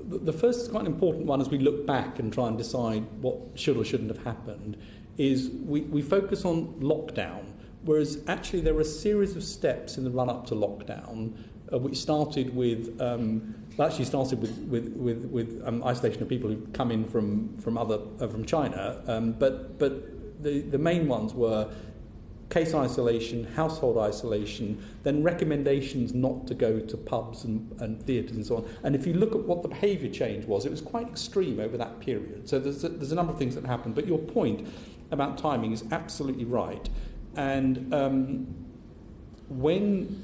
The first is quite an important one as we look back and try and decide what should or shouldn't have happened, is we focus on lockdown, whereas actually there were a series of steps in the run-up to lockdown which started with isolation of people who come in from China, but the main ones were case isolation, household isolation, then recommendations not to go to pubs and theatres and so on. And if you look at what the behaviour change was, it was quite extreme over that period. So there's a number of things that happened. But your point about timing is absolutely right. And when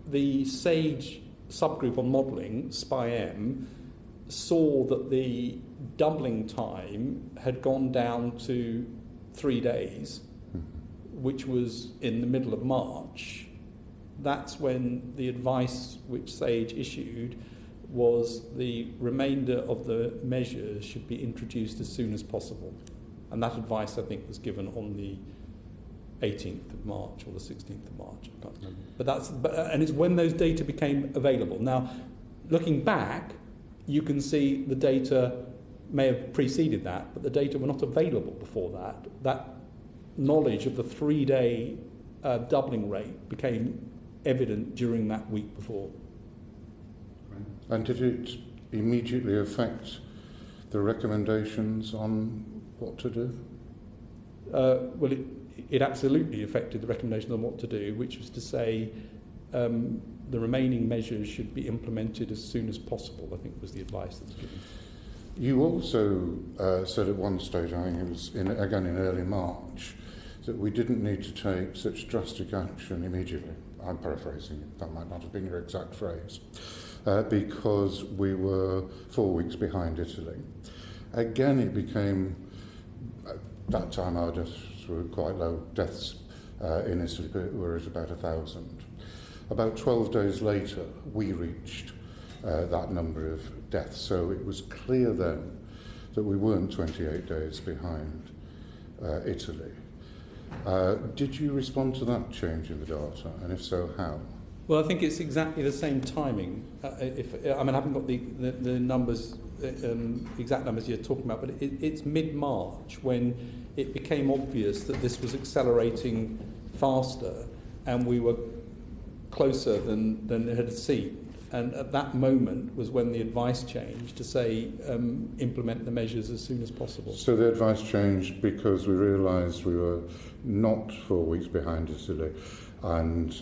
the SAGE subgroup on modelling, SPI-M, saw that the doubling time had gone down to 3 days, which was in the middle of March, that's when the advice which Sage issued was the remainder of the measures should be introduced as soon as possible. And that advice, I think, was given on the 18th of March or the 16th of March, I can't remember. And it's when those data became available. Now, looking back, you can see the data may have preceded that, but the data were not available before that. That knowledge of the 3-day doubling rate became evident during that week before. And did it immediately affect the recommendations on what to do? Well, it absolutely affected the recommendations on what to do, which was to say the remaining measures should be implemented as soon as possible, I think was the advice that was given. You also said at one stage, I think it was again in early March, that we didn't need to take such drastic action immediately. I'm paraphrasing it, that might not have been your exact phrase, because we were 4 weeks behind Italy. Again, it became, at that time our deaths were quite low. Deaths in Italy were at about 1,000. About 12 days later, we reached that number of deaths. So it was clear then that we weren't 28 days behind Italy. Did you respond to that change in the data, and if so, how? Well, I think it's exactly the same timing. I haven't got the numbers, exact numbers you're talking about, but it's mid-March when it became obvious that this was accelerating faster, and we were closer than it had seemed. And at that moment was when the advice changed to say implement the measures as soon as possible. So the advice changed because we realised we were not 4 weeks behind Italy, and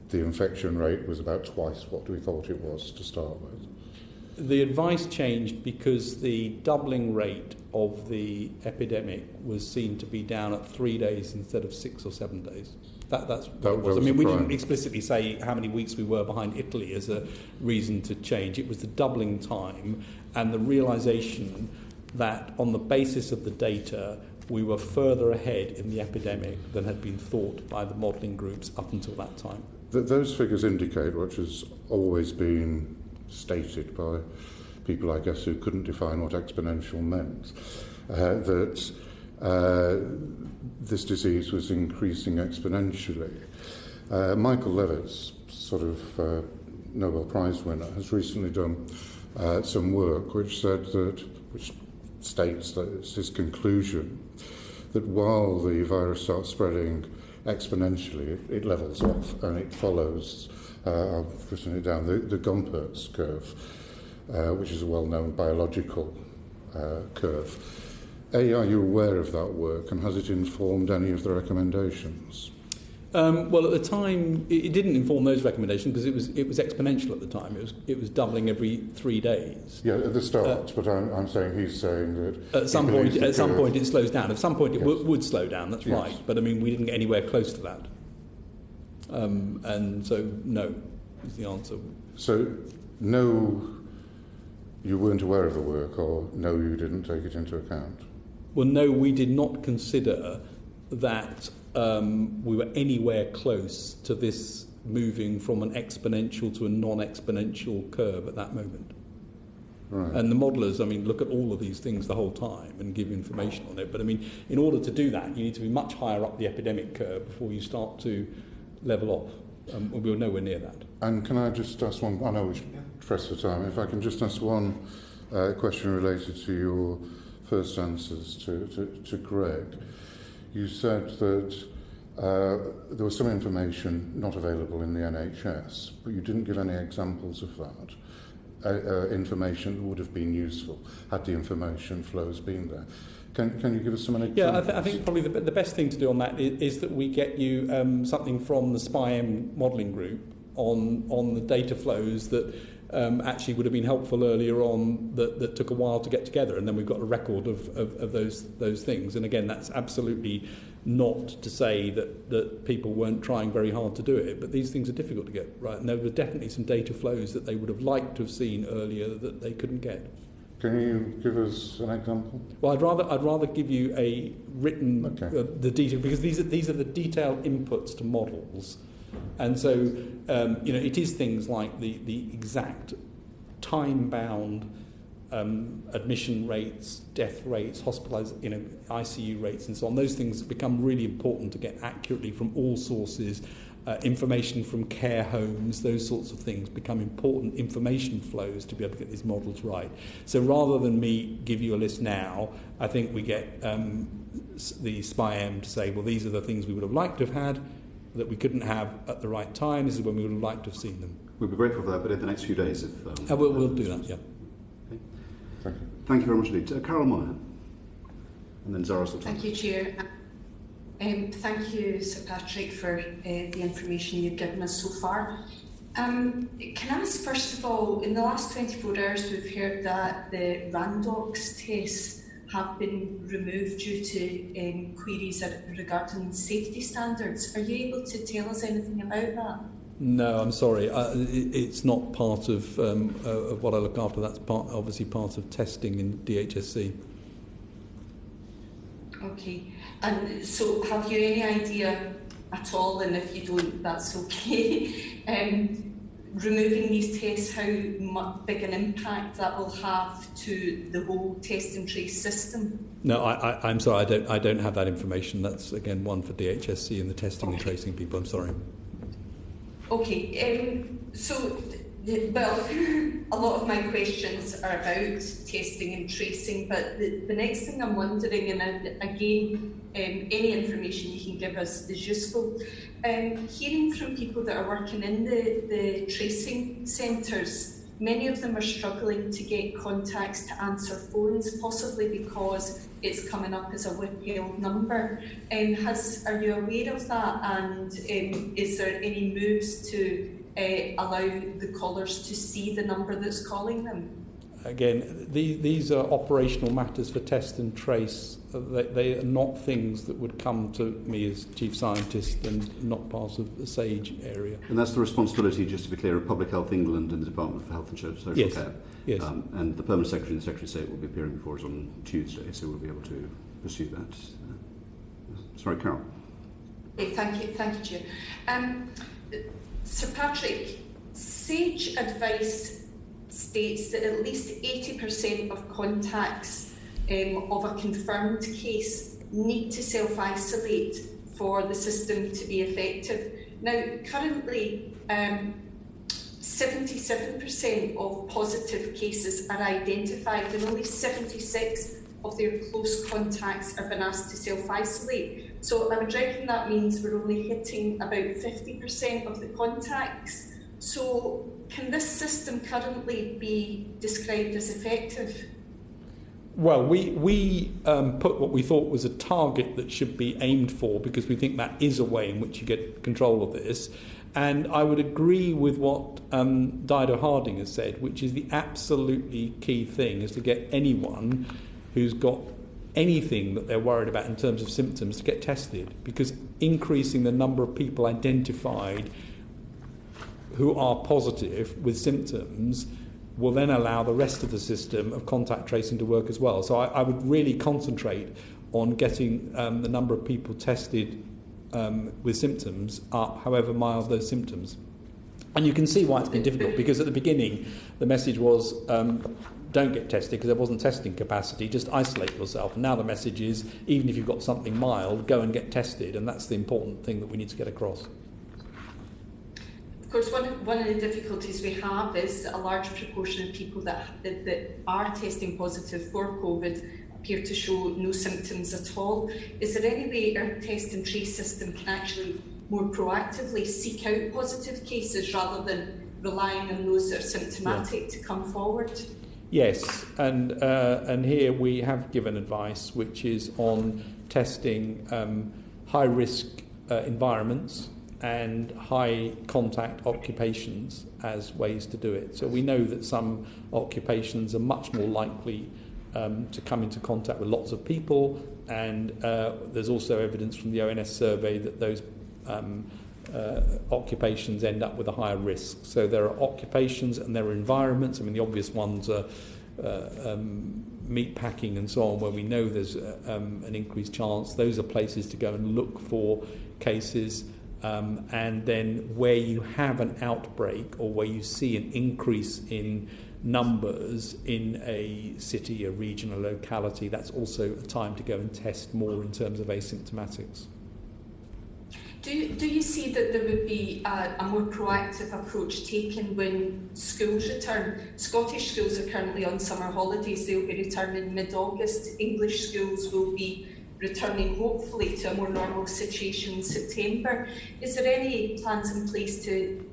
the infection rate was about twice what we thought it was to start with. The advice changed because the doubling rate of the epidemic was seen to be down at 3 days instead of 6 or 7 days. That's what it was. I mean, we didn't explicitly say how many weeks we were behind Italy as a reason to change. It was the doubling time and the realisation that on the basis of the data, we were further ahead in the epidemic than had been thought by the modelling groups up until that time. Those figures indicate, which has always been stated by people, I guess, who couldn't define what exponential meant, that this disease was increasing exponentially. Michael Levitt's sort of Nobel Prize winner has recently done some work which states that it's his conclusion that while the virus starts spreading exponentially, it levels off and it follows, I've written it down, the Gompertz curve, which is a well-known biological curve. Are you aware of that work, and has it informed any of the recommendations? Well, at the time, it didn't inform those recommendations because it was exponential at the time. It was doubling every 3 days. Yeah, at the start. But he's saying that at some point it slows down. At some point, it would slow down. That's right. But I mean, we didn't get anywhere close to that. And so, no, is the answer. So, no, you weren't aware of the work, or no, you didn't take it into account? Well, no, we did not consider that we were anywhere close to this moving from an exponential to a non-exponential curve at that moment. Right. And the modellers, look at all of these things the whole time and give information on it. But, in order to do that, you need to be much higher up the epidemic curve before you start to level off. We were nowhere near that. And can I just ask one? I know we should press for time. If I can just ask one question related to your first answers to Greg. You said that there was some information not available in the NHS, but you didn't give any examples of that. Information that would have been useful had the information flows been there. Can you give us some examples? Yeah, I think probably the best thing to do on that is that we get you something from the SPI-M modelling group on the data flows that actually would have been helpful earlier on that took a while to get together, and then we've got a record of those things. And again, that's absolutely not to say that people weren't trying very hard to do it, but these things are difficult to get right, and there were definitely some data flows that they would have liked to have seen earlier that they couldn't get. Can you give us an example? Well, I'd rather give you a written the detail, because these are the detailed inputs to models, and so it is things like the exact time-bound admission rates, death rates, ICU rates, and so on. Those things become really important to get accurately from all sources. Information from care homes, those sorts of things become important information flows to be able to get these models right. So rather than me give you a list now, I think we get the SPI-M to say, well, these are the things we would have liked to have had that we couldn't have at the right time. This is when we would have liked to have seen them. We'd be grateful for that, but in the next few days, if we'll do that. Yeah. Okay. Thank you very much indeed. Carol Monahan, and then Zara Sultan. Thank you, Chair. Thank you, Sir Patrick, for the information you've given us so far. Can I ask, first of all, in the last 24 hours we've heard that the Randox tests have been removed due to queries regarding safety standards. Are you able to tell us anything about that? No, I'm sorry. It's not part of what I look after. That's obviously part of testing in DHSC. Okay. And so have you any idea at all, and if you don't, that's okay, removing these tests, how big an impact that will have to the whole test and trace system? No, I'm sorry, I don't have that information. That's, again, one for DHSC and the testing and tracing people. I'm sorry. Okay, well, a lot of my questions are about testing and tracing, but the next thing I'm wondering, and again, any information you can give us is useful. Hearing from people that are working in the tracing centres, many of them are struggling to get contacts to answer phones, possibly because it's coming up as a withheld number. Are you aware of that, and is there any moves to allow the callers to see the number that's calling them? Again, these are operational matters for test and trace. They are not things that would come to me as Chief Scientist and not part of the SAGE area. And that's the responsibility, just to be clear, of Public Health England and the Department for Health and Social Care. Yes. And the Permanent Secretary and the Secretary of State will be appearing before us on Tuesday, so we'll be able to pursue that. Sorry, Carol. Thank you, Chair. Sir Patrick, SAGE advice states that at least 80% of contacts of a confirmed case need to self-isolate for the system to be effective. Now, currently, 77% of positive cases are identified, and only 76 of their close contacts have been asked to self-isolate. So I would reckon that means we're only hitting about 50% of the contacts. So can this system currently be described as effective? Well, we put what we thought was a target that should be aimed for, because we think that is a way in which you get control of this. And I would agree with what Dido Harding has said, which is the absolutely key thing is to get anyone who's got anything that they're worried about in terms of symptoms to get tested, because increasing the number of people identified who are positive with symptoms will then allow the rest of the system of contact tracing to work as well. So I would really concentrate on getting the number of people tested with symptoms up, however mild those symptoms. And you can see why it's been difficult, because at the beginning the message was don't get tested because there wasn't testing capacity, just isolate yourself. And now the message is, even if you've got something mild, go and get tested, and that's the important thing that we need to get across. Of course, one of the difficulties we have is a large proportion of people that are testing positive for COVID appear to show no symptoms at all. Is there any way our test and trace system can actually more proactively seek out positive cases rather than relying on those that are symptomatic to come forward? Yes, and here we have given advice which is on testing high-risk environments and high-contact occupations as ways to do it. So we know that some occupations are much more likely to come into contact with lots of people, and there's also evidence from the ONS survey that those occupations end up with a higher risk. So there are occupations and there are environments. I mean, the obvious ones are meat packing and so on, where we know there's an increased chance. Those are places to go and look for cases. And then where you have an outbreak or where you see an increase in numbers in a city, a region, a locality, that's also a time to go and test more in terms of asymptomatics. Do you see that there would be a more proactive approach taken when schools return? Scottish schools are currently on summer holidays. They'll be returning mid-August. English schools will be returning hopefully to a more normal situation in September. Is there any plans in place to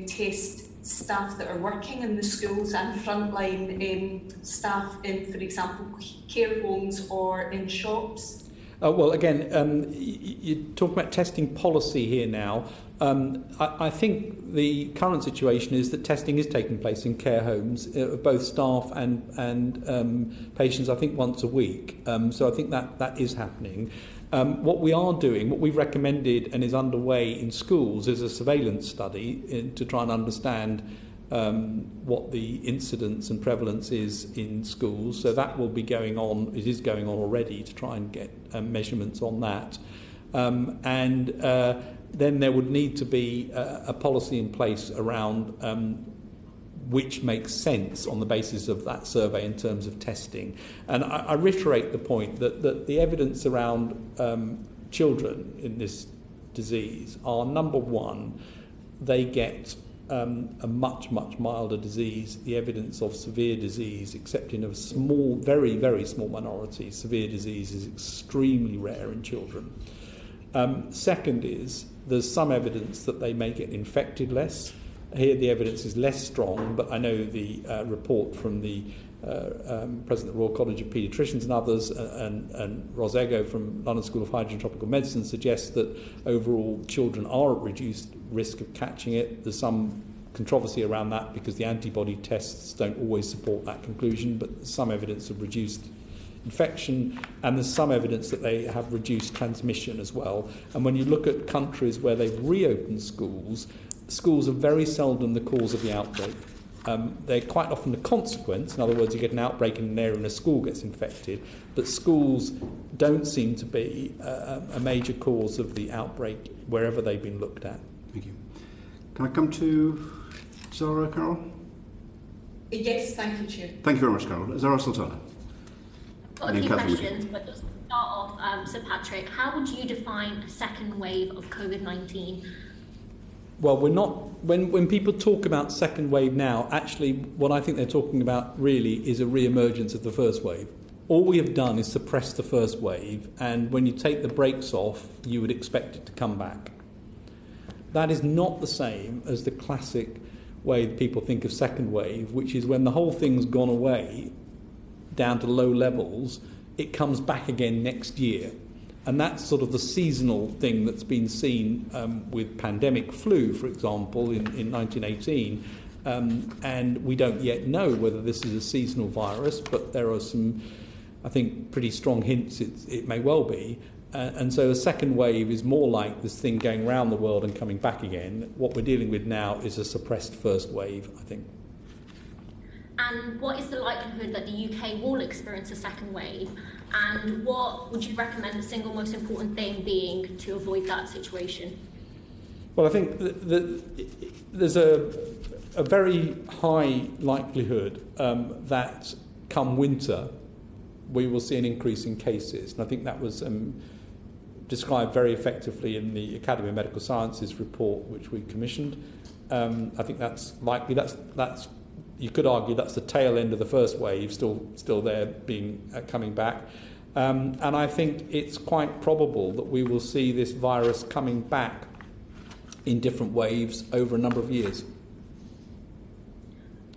test staff that are working in the schools and frontline staff in, for example, care homes or in shops? Well, again, you're talking about testing policy here now. I think the current situation is that testing is taking place in care homes, both staff and patients, I think, once a week. So I think that is happening. What we are doing, what we've recommended and is underway in schools, is a surveillance study to try and understand what the incidence and prevalence is in schools. So that will be going on, it is going on already, to try and get measurements on that. Then there would need to be a policy in place around which makes sense on the basis of that survey in terms of testing. And I reiterate the point that the evidence around children in this disease are, number one, they get a much milder disease. The evidence of severe disease, except in a small, very, very small minority, severe disease is extremely rare in children. Second is, there's some evidence that they may get infected less. Here the evidence is less strong, but I know the report from the President of the Royal College of Paediatricians and others, and Ros Ego from London School of Hygiene and Tropical Medicine, suggests that overall children are at reduced risk of catching it. There's some controversy around that because the antibody tests don't always support that conclusion, but some evidence of reduced infection, and there's some evidence that they have reduced transmission as well. And when you look at countries where they've reopened schools, schools are very seldom the cause of the outbreak. They're quite often the consequence. In other words, you get an outbreak in an area and a school gets infected, but schools don't seem to be a major cause of the outbreak wherever they've been looked at. Thank you. Can I come to Zara, Carol? Yes, thank you, Chair. Thank you very much, Carol. Zara Sultana. I've got a few questions, but to start off, Sir Patrick, how would you define a second wave of COVID-19? Well, we're not. When people talk about second wave now, actually, what I think they're talking about really is a re-emergence of the first wave. All we have done is suppress the first wave, and when you take the brakes off, you would expect it to come back. That is not the same as the classic way that people think of second wave, which is when the whole thing's gone away down to low levels, it comes back again next year. And that's sort of the seasonal thing that's been seen with pandemic flu, for example, in 1918. And we don't yet know whether this is a seasonal virus, but there are some, I think, pretty strong hints it may well be. And so a second wave is more like this thing going around the world and coming back again. What we're dealing with now is a suppressed first wave, I think. And what is the likelihood that the UK will experience a second wave? And what would you recommend the single most important thing being to avoid that situation? Well, I think there's a very high likelihood that come winter we will see an increase in cases. And I think that was described very effectively in the Academy of Medical Sciences report, which we commissioned. I think that's likely. That's you could argue that's the tail end of the first wave, still there, coming back. And I think it's quite probable that we will see this virus coming back in different waves over a number of years.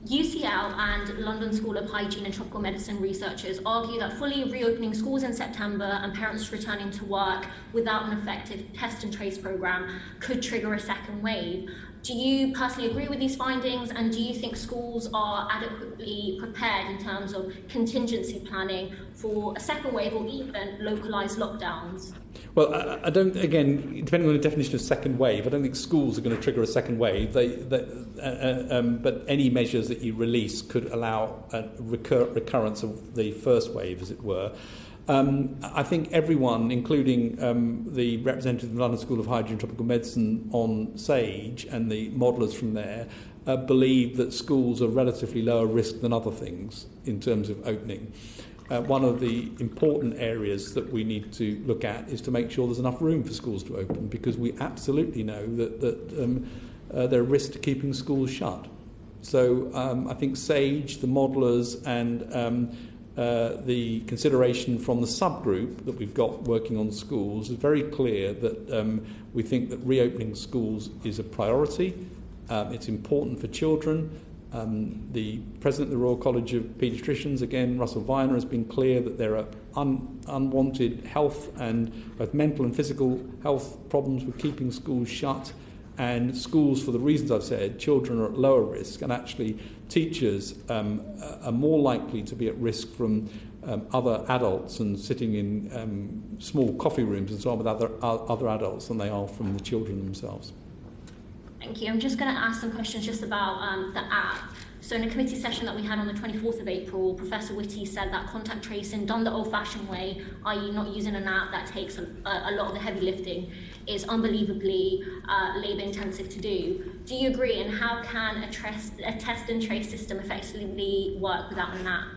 UCL and London School of Hygiene and Tropical Medicine researchers argue that fully reopening schools in September and parents returning to work without an effective test and trace programme could trigger a second wave. Do you personally agree with these findings, and do you think schools are adequately prepared in terms of contingency planning for a second wave or even localised lockdowns? Well, I don't, again, depending on the definition of second wave, I don't think schools are going to trigger a second wave. But any measures that you release could allow a recurrence of the first wave, as it were. I think everyone, including the representative of the London School of Hygiene and Tropical Medicine on SAGE and the modellers from there, believe that schools are relatively lower risk than other things in terms of opening. One of the important areas that we need to look at is to make sure there's enough room for schools to open, because we absolutely know that there are risks to keeping schools shut. So I think SAGE, the modellers, and the consideration from the subgroup that we've got working on schools is very clear that we think that reopening schools is a priority. It's important for children. The President of the Royal College of Paediatricians, again, Russell Viner, has been clear that there are unwanted health and both mental and physical health problems with keeping schools shut. And schools, for the reasons I've said, children are at lower risk, and actually teachers are more likely to be at risk from other adults and sitting in small coffee rooms and so on with other adults than they are from the children themselves. Thank you. I'm just going to ask some questions just about the app. So in a committee session that we had on the 24th of April, Professor Whitty said that contact tracing done the old-fashioned way, i.e. not using an app that takes a lot of the heavy lifting, is unbelievably labour-intensive to do. Do you agree, and how can a test and trace system effectively work without an app?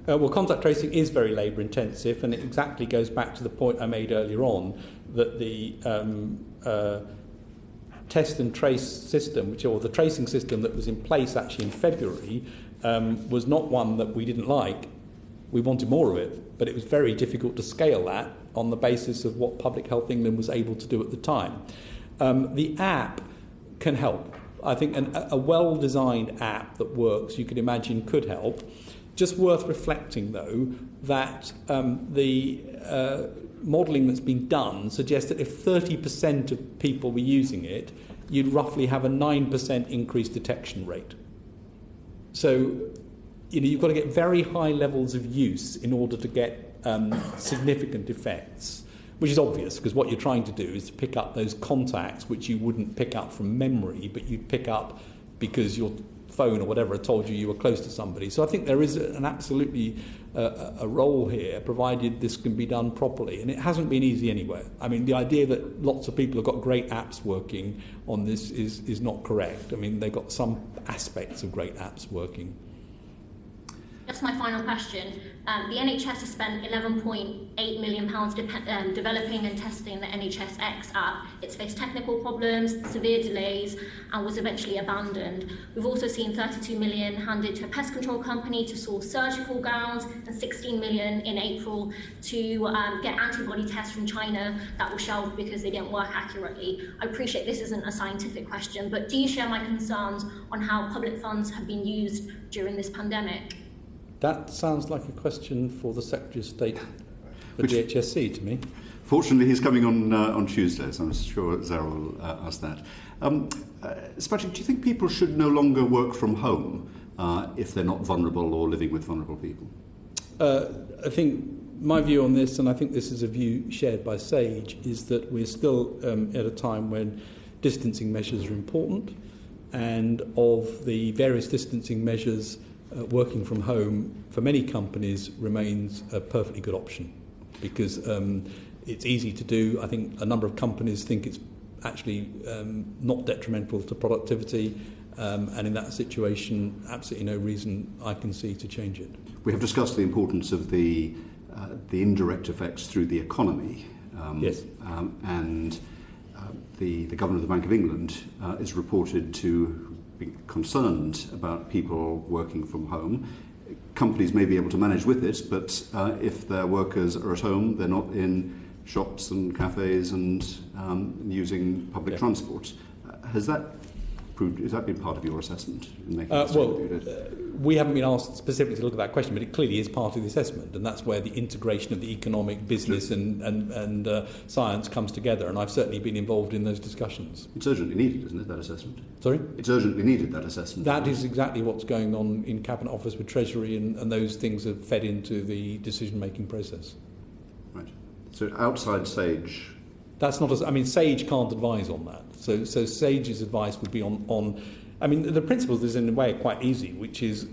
Well, contact tracing is very labour-intensive, and it exactly goes back to the point I made earlier on, that the test and trace system, or the tracing system that was in place actually in February, was not one that we didn't like. We wanted more of it, but it was very difficult to scale that on the basis of what Public Health England was able to do at the time. The app can help. I think a well-designed app that works, you could imagine, could help. Just worth reflecting, though, that the modelling that's been done suggests that if 30% of people were using it, you'd roughly have a 9% increased detection rate. So, you've got to get very high levels of use in order to get significant effects, which is obvious, because what you're trying to do is to pick up those contacts which you wouldn't pick up from memory, but you'd pick up because your phone or whatever had told you were close to somebody. So I think there is an absolutely a role here, provided this can be done properly. And it hasn't been easy anyway. I mean, the idea that lots of people have got great apps working on this is not correct. I mean, they've got some aspects of great apps working. Just my final question. The NHS has spent £11.8 million developing and testing the NHS X app. It's faced technical problems, severe delays, and was eventually abandoned. We've also seen £32 million handed to a pest control company to source surgical gowns, and £16 million in April to get antibody tests from China that were shelved because they didn't work accurately. I appreciate this isn't a scientific question, but do you share my concerns on how public funds have been used during this pandemic? That sounds like a question for the Secretary of State for DHSC to me. Fortunately, he's coming on Tuesday, so I'm sure Zara will ask that. Patrick, do you think people should no longer work from home if they're not vulnerable or living with vulnerable people? I think my view on this, and I think this is a view shared by SAGE, is that we're still at a time when distancing measures are important, and of the various distancing measures, working from home for many companies remains a perfectly good option, because it's easy to do. I think a number of companies think it's actually not detrimental to productivity, and in that situation, absolutely no reason I can see to change it. We have discussed the importance of the indirect effects through the economy. Yes. And the Governor of the Bank of England is reported to be concerned about people working from home. Companies may be able to manage with it, but if their workers are at home, they're not in shops and cafes and using public transport. Has that Has that been part of your assessment in making this review? We haven't been asked specifically to look at that question, but it clearly is part of the assessment, and that's where the integration of the economic, business and science comes together, and I've certainly been involved in those discussions. It's urgently needed, isn't it, that assessment? Sorry? It's urgently needed, that assessment. That is exactly what's going on in Cabinet Office with Treasury, and those things have fed into the decision-making process. Right. So outside SAGE... That's not... SAGE can't advise on that. So SAGE's advice would be on the principles is in a way quite easy, which is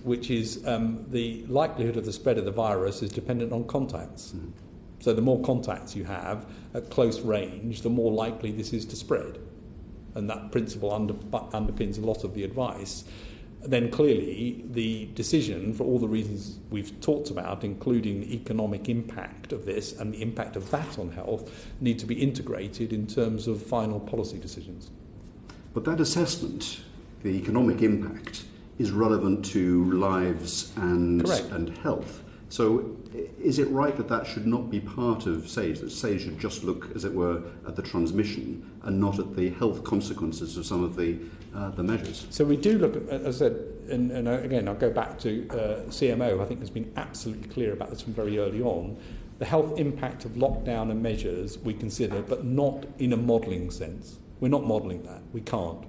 the likelihood of the spread of the virus is dependent on contacts. Mm. So the more contacts you have at close range, the more likely this is to spread. And that principle underpins a lot of the advice. Then clearly the decision, for all the reasons we've talked about, including the economic impact of this and the impact of that on health, need to be integrated in terms of final policy decisions. But that assessment, the economic impact, is relevant to lives and health. So is it right that should not be part of SAGE, that SAGE should just look, as it were, at the transmission and not at the health consequences of some of the measures? So we do look at, as I said, and again, I'll go back to CMO, I think has been absolutely clear about this from very early on. The health impact of lockdown and measures we consider, but not in a modelling sense. We're not modelling that. We can't,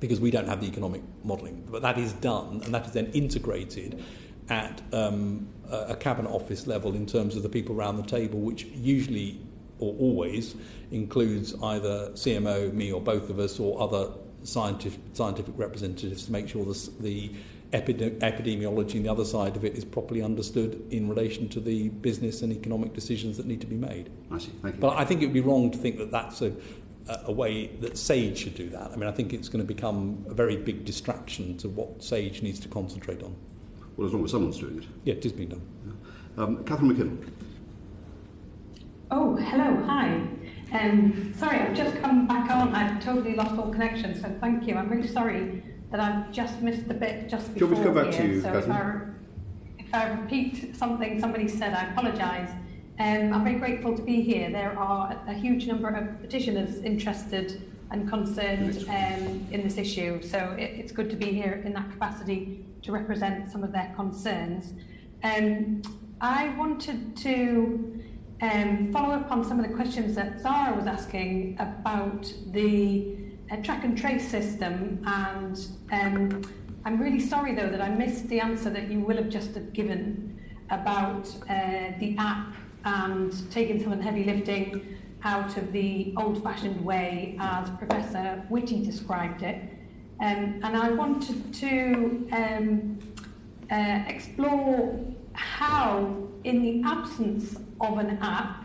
because we don't have the economic modelling. But that is done, and that is then integrated at a Cabinet Office level in terms of the people around the table, which usually or always includes either CMO, me or both of us, or other scientific representatives to make sure the epidemiology and the other side of it is properly understood in relation to the business and economic decisions that need to be made. I see, thank you. But I think it would be wrong to think that that's a way that SAGE should do that. I think it's going to become a very big distraction to what SAGE needs to concentrate on. Well, as long as someone's doing it. Yeah, it is being done. Yeah. Catherine McKinnon. Oh, hello, hi. Sorry, I've just come back on. I've totally lost all connection, so thank you. I'm really sorry that I've just missed the bit just before. Do you want me to come back here, to you, so Catherine? if I repeat something somebody said, I apologise. I'm very grateful to be here. There are a huge number of petitioners interested and concerned in this issue, so it's good to be here in that capacity to represent some of their concerns. I wanted to follow up on some of the questions that Zara was asking about the track and trace system, and I'm really sorry though that I missed the answer that you will have just given about the app and taking some of the heavy lifting out of the old-fashioned way as Professor Whitty described it. And I wanted to explore how, in the absence of an app,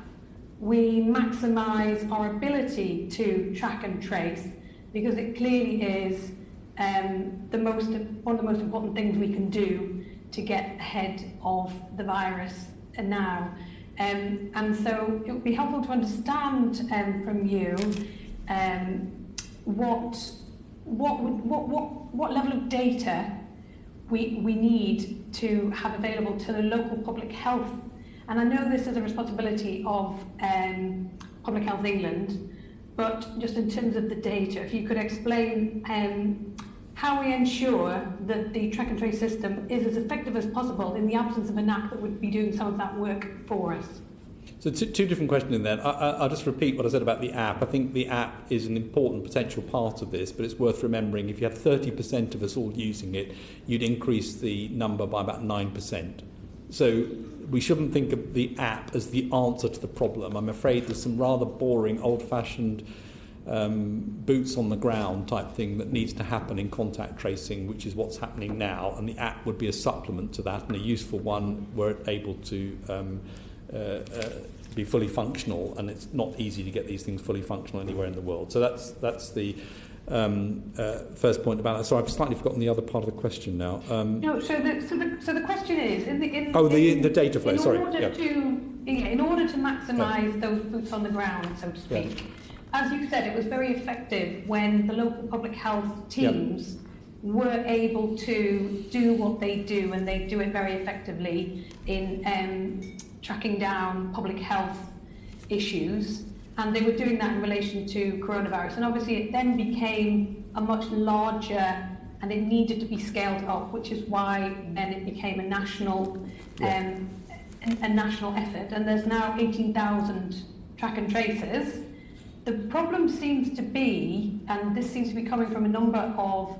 we maximise our ability to track and trace, because it clearly is one of the most important things we can do to get ahead of the virus now. And so it would be helpful to understand from you what level of data we need to have available to the local public health. And I know this is a responsibility of Public Health England, but just in terms of the data, if you could explain how we ensure that the track and trace system is as effective as possible in the absence of an app that would be doing some of that work for us. So two different questions in there. I'll just repeat what I said about the app. I think the app is an important potential part of this, but it's worth remembering if you have 30% of us all using it, you'd increase the number by about 9%. So we shouldn't think of the app as the answer to the problem. I'm afraid there's some rather boring, old-fashioned boots on the ground type thing that needs to happen in contact tracing, which is what's happening now, and the app would be a supplement to that and a useful one were it able to be fully functional, and it's not easy to get these things fully functional anywhere in the world. So that's the first point about that. So I've slightly forgotten the other part of the question now. No, so the question is the data flow. In order to maximise those boots on the ground, so to speak. As you said, it was very effective when the local public health teams were able to do what they do, and they do it very effectively in tracking down public health issues, and they were doing that in relation to coronavirus. And obviously it then became a much larger, and it needed to be scaled up, which is why then it became a national effort. And there's now 18,000 track and traces. The problem seems to be, and this seems to be coming from a number of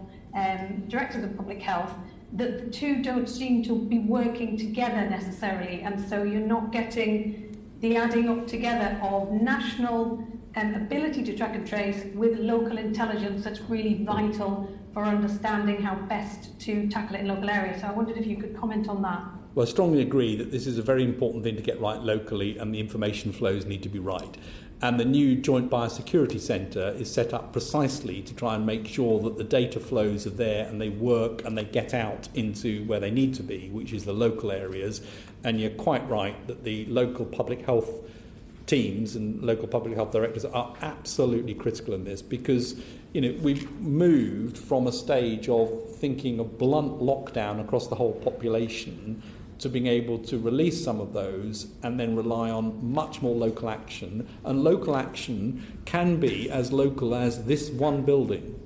directors of public health, that the two don't seem to be working together necessarily, and so you're not getting the adding up together of national ability to track and trace with local intelligence that's really vital for understanding how best to tackle it in local areas. So I wondered if you could comment on that. Well, I strongly agree that this is a very important thing to get right locally, and the information flows need to be right. And the new Joint Biosecurity Centre is set up precisely to try and make sure that the data flows are there and they work and they get out into where they need to be, which is the local areas. And you're quite right that the local public health teams and local public health directors are absolutely critical in this, because we've moved from a stage of thinking of blunt lockdown across the whole population to being able to release some of those and then rely on much more local action. And local action can be as local as this one building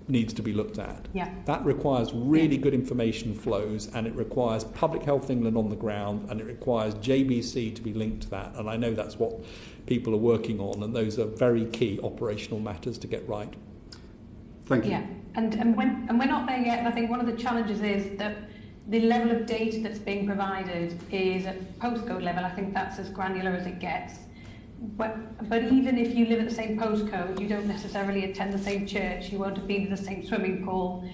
needs to be looked at. Yeah. That requires really good information flows, and it requires Public Health England on the ground, and it requires JBC to be linked to that. And I know that's what people are working on, and those are very key operational matters to get right. Thank you. Yeah, and we're not there yet. And I think one of the challenges is that the level of data that's being provided is at postcode level. I think that's as granular as it gets. But even if you live at the same postcode, you don't necessarily attend the same church, you won't have been to the same swimming pool,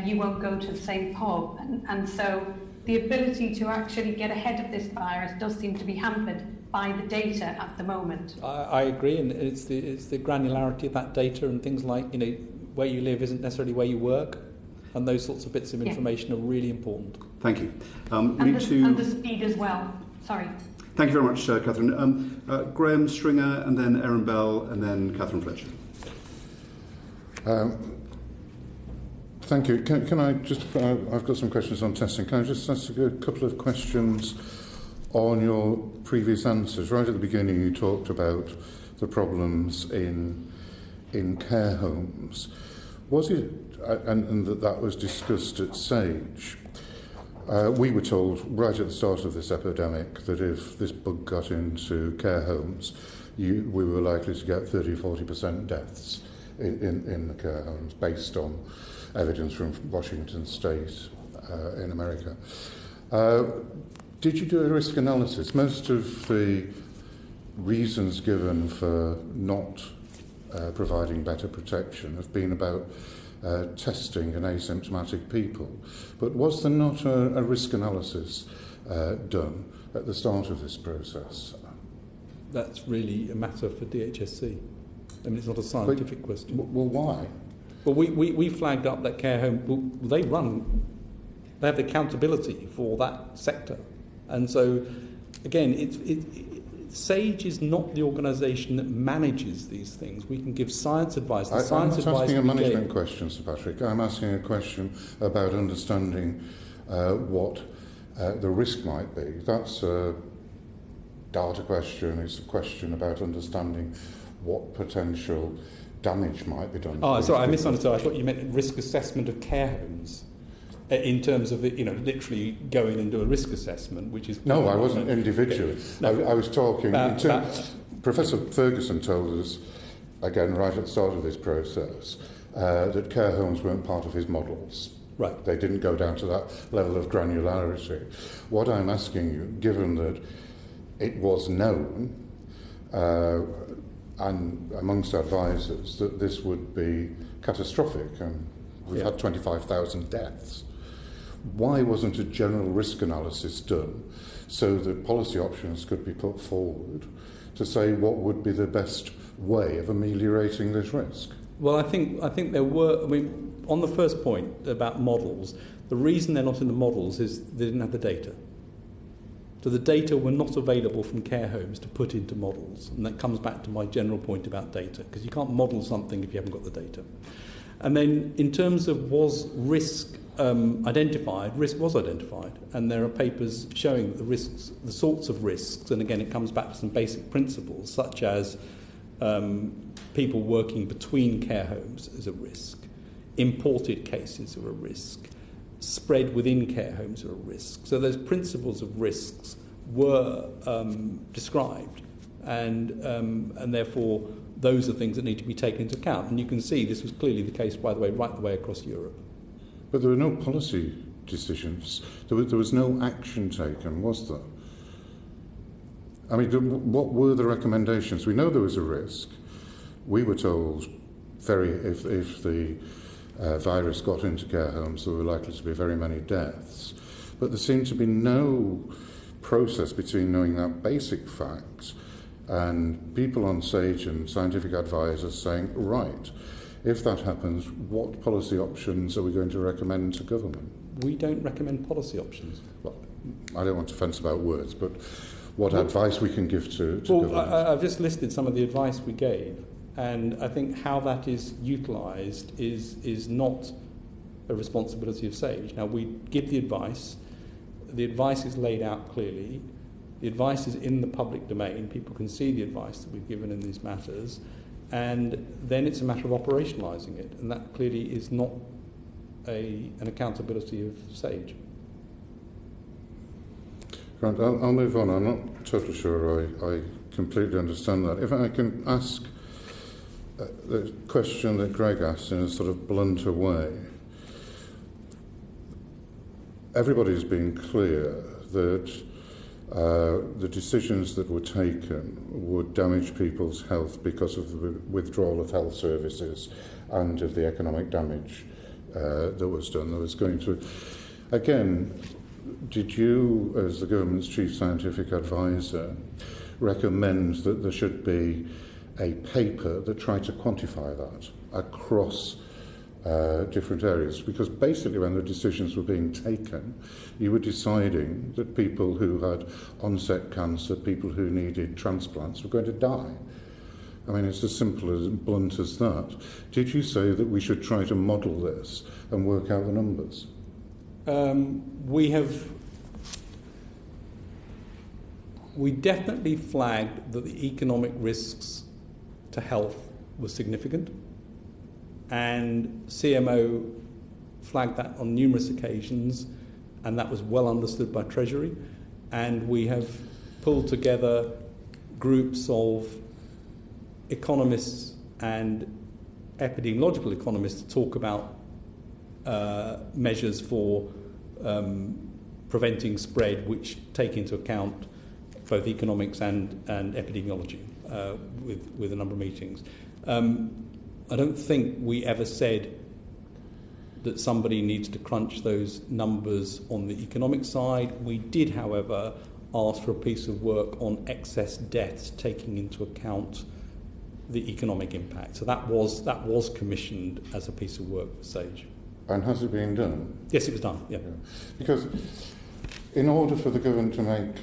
you won't go to the same pub. And so the ability to actually get ahead of this virus does seem to be hampered by the data at the moment. I agree, and it's the granularity of that data, and things like, where you live isn't necessarily where you work. And those sorts of bits of information are really important. Thank you. And the speed as well. Sorry. Thank you very much, Catherine. Graham Stringer, and then Erin Bell, and then Catherine Fletcher. Thank you. Can I just, I've got some questions on testing. Can I just ask a couple of questions on your previous answers? Right at the beginning, you talked about the problems in care homes. Was it, and that was discussed at SAGE, we were told right at the start of this epidemic that if this bug got into care homes, we were likely to get 30-40% deaths in the care homes based on evidence from Washington State in America. Did you do a risk analysis? Most of the reasons given for not providing better protection have been about testing in asymptomatic people. But was there not a risk analysis done at the start of this process? That's really a matter for DHSC. I mean, it's not a scientific question. Well, why? Well, we flagged up that care home. They have the accountability for that sector. And so, again, SAGE is not the organisation that manages these things. We can give science advice. I'm not asking a management question, Sir Patrick. I'm asking a question about understanding what the risk might be. That's a data question. It's a question about understanding what potential damage might be done. Oh, sorry, I misunderstood. I thought you meant risk assessment of care homes. In terms of, literally going and do a risk assessment, which is... No, I wasn't individually. No, I was talking... Professor Ferguson told us, again, right at the start of this process, that care homes weren't part of his models. Right. They didn't go down to that level of granularity. What I'm asking you, given that it was known, and amongst advisors, that this would be catastrophic, and we've had 25,000 deaths, why wasn't a general risk analysis done so that policy options could be put forward to say what would be the best way of ameliorating this risk? Well, I think there were... I mean, on the first point about models, the reason they're not in the models is they didn't have the data. So the data were not available from care homes to put into models. And that comes back to my general point about data, because you can't model something if you haven't got the data. And then in terms of was risk identified, risk was identified. And there are papers showing the risks, the sorts of risks, and again it comes back to some basic principles, such as people working between care homes is a risk, imported cases are a risk, spread within care homes are a risk. So those principles of risks were described, and therefore those are things that need to be taken into account. And you can see this was clearly the case, by the way, right the way across Europe. But there were no policy decisions. There was no action taken, was there? I mean, what were the recommendations? We know there was a risk. We were told if the virus got into care homes, there were likely to be very many deaths. But there seemed to be no process between knowing that basic fact and people on stage and scientific advisors saying, right, if that happens, what policy options are we going to recommend to government? We don't recommend policy options. Well, I don't want to fence about words, but what advice we can give to government? I've just listed some of the advice we gave, and I think how that is utilised is not a responsibility of SAGE. Now, we give the advice is laid out clearly, the advice is in the public domain, people can see the advice that we've given in these matters, and then it's a matter of operationalising it, and that clearly is not an accountability of SAGE. Grant, I'll move on. I'm not totally sure I completely understand that. If I can ask the question that Greg asked in a sort of blunter way. Everybody's been clear that the decisions that were taken would damage people's health because of the withdrawal of health services and of the economic damage that was done. There was going to... Again, did you, as the government's chief scientific advisor, recommend that there should be a paper that tried to quantify that across different areas? Because basically when the decisions were being taken, you were deciding that people who had onset cancer, people who needed transplants were going to die. I mean, it's as simple and blunt as that. Did you say that we should try to model this and work out the numbers? We definitely flagged that the economic risks to health were significant, and CMO flagged that on numerous occasions, and that was well understood by Treasury, and we have pulled together groups of economists and epidemiological economists to talk about measures for preventing spread which take into account both economics and epidemiology with a number of meetings. I don't think we ever said that somebody needs to crunch those numbers on the economic side. We did, however, ask for a piece of work on excess deaths taking into account the economic impact. So that was commissioned as a piece of work for SAGE. And has it been done? Yes, it was done, yeah. Because in order for the government to make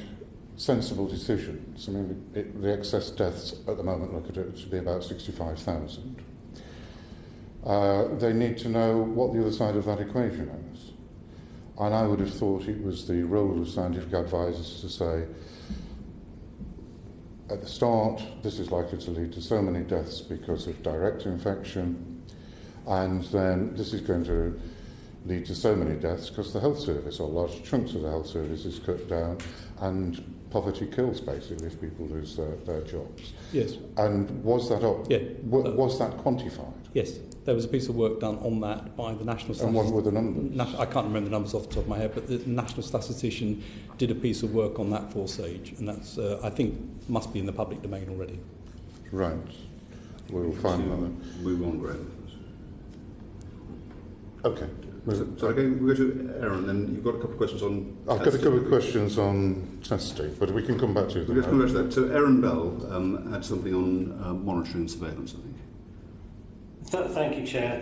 sensible decisions, I mean, the excess deaths at the moment, look at it, to be about 65,000. They need to know what the other side of that equation is. And I would have thought it was the role of scientific advisors to say, at the start, this is likely to lead to so many deaths because of direct infection, and then this is going to lead to so many deaths because the health service, or large chunks of the health service, is cut down, and poverty kills, basically, if people lose their jobs. Yes. And was that was that quantified? Yes. There was a piece of work done on that by the National Statistician. And what were the numbers? I can't remember the numbers off the top of my head, but the National Statistician did a piece of work on that for SAGE, and that's, I think, must be in the public domain already. Right. We'll find that. Move on, Graham. Okay. So again, we'll go to Aaron, and you've got a couple of questions on I've got a couple of questions on testing, but we can come back to them. We'll just come back to that. So Aaron Bell had something on monitoring and surveillance, I think. Thank you, Chair.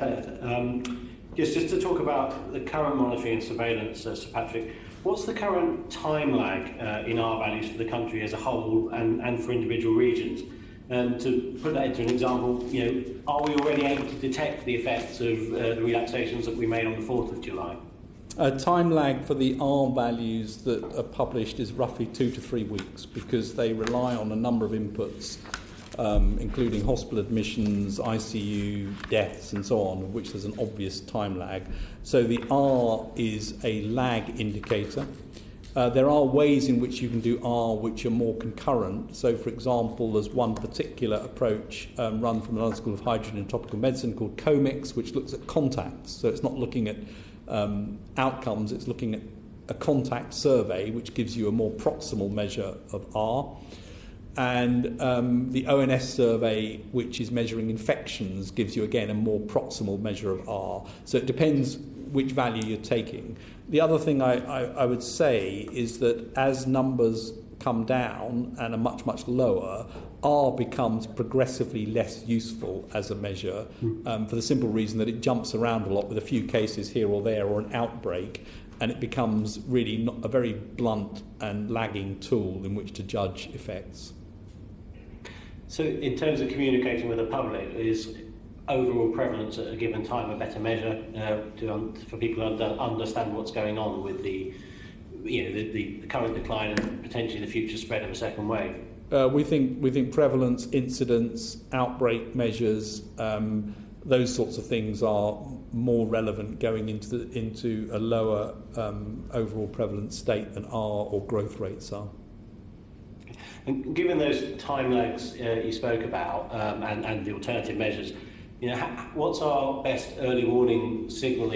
Just to talk about the current monitoring and surveillance, Sir Patrick, what's the current time lag in R values for the country as a whole and for individual regions? To put that into an example, are we already able to detect the effects of the relaxations that we made on the 4th of July? Time lag for the R values that are published is roughly 2 to 3 weeks because they rely on a number of inputs including hospital admissions, ICU, deaths and so on, of which there's an obvious time lag. So the R is a lag indicator. There are ways in which you can do R which are more concurrent. So, for example, there's one particular approach run from another school of hydrogen and tropical medicine called COMIX, which looks at contacts. So it's not looking at outcomes, it's looking at a contact survey, which gives you a more proximal measure of R. And the ONS survey, which is measuring infections, gives you, again, a more proximal measure of R. So it depends which value you're taking. The other thing I would say is that as numbers come down and are much, much lower, R becomes progressively less useful as a measure for the simple reason that it jumps around a lot with a few cases here or there or an outbreak, and it becomes really not a very blunt and lagging tool in which to judge effects. So in terms of communicating with the public, is overall prevalence at a given time a better measure for people to understand what's going on with the current decline and potentially the future spread of a second wave? We think prevalence, incidence, outbreak measures, those sorts of things are more relevant going into a lower overall prevalence state than R or growth rates are. And given those time lags you spoke about and the alternative measures, what's our best early warning signal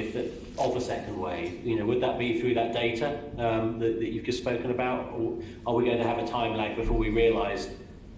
of a second wave? Would that be through that data that you've just spoken about, or are we going to have a time lag before we realise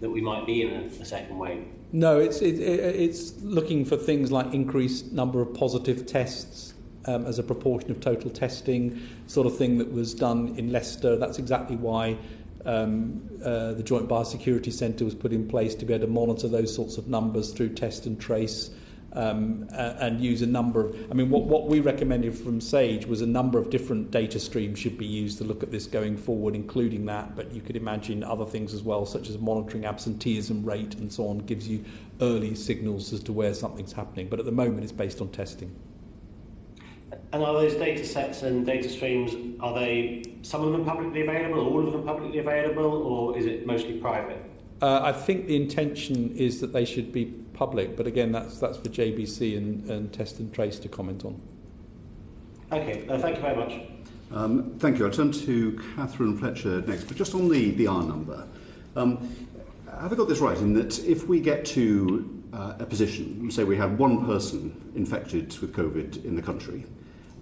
that we might be in a second wave? No, it's looking for things like increased number of positive tests as a proportion of total testing, sort of thing that was done in Leicester. That's exactly why the Joint Biosecurity Centre was put in place, to be able to monitor those sorts of numbers through test and trace, and use a number of... what we recommended from SAGE was a number of different data streams should be used to look at this going forward, including that, but you could imagine other things as well, such as monitoring absenteeism rate and so on, gives you early signals as to where something's happening. But at the moment, it's based on testing. And are those data sets and data streams, are they some of them publicly available, all of them publicly available, or is it mostly private? I think the intention is that they should be public, but again, that's for JBC and Test and Trace to comment on. Okay, thank you very much. Thank you. I'll turn to Catherine Fletcher next, but just on the R number. Have I got this right in that if we get to a position, say we had one person infected with COVID in the country,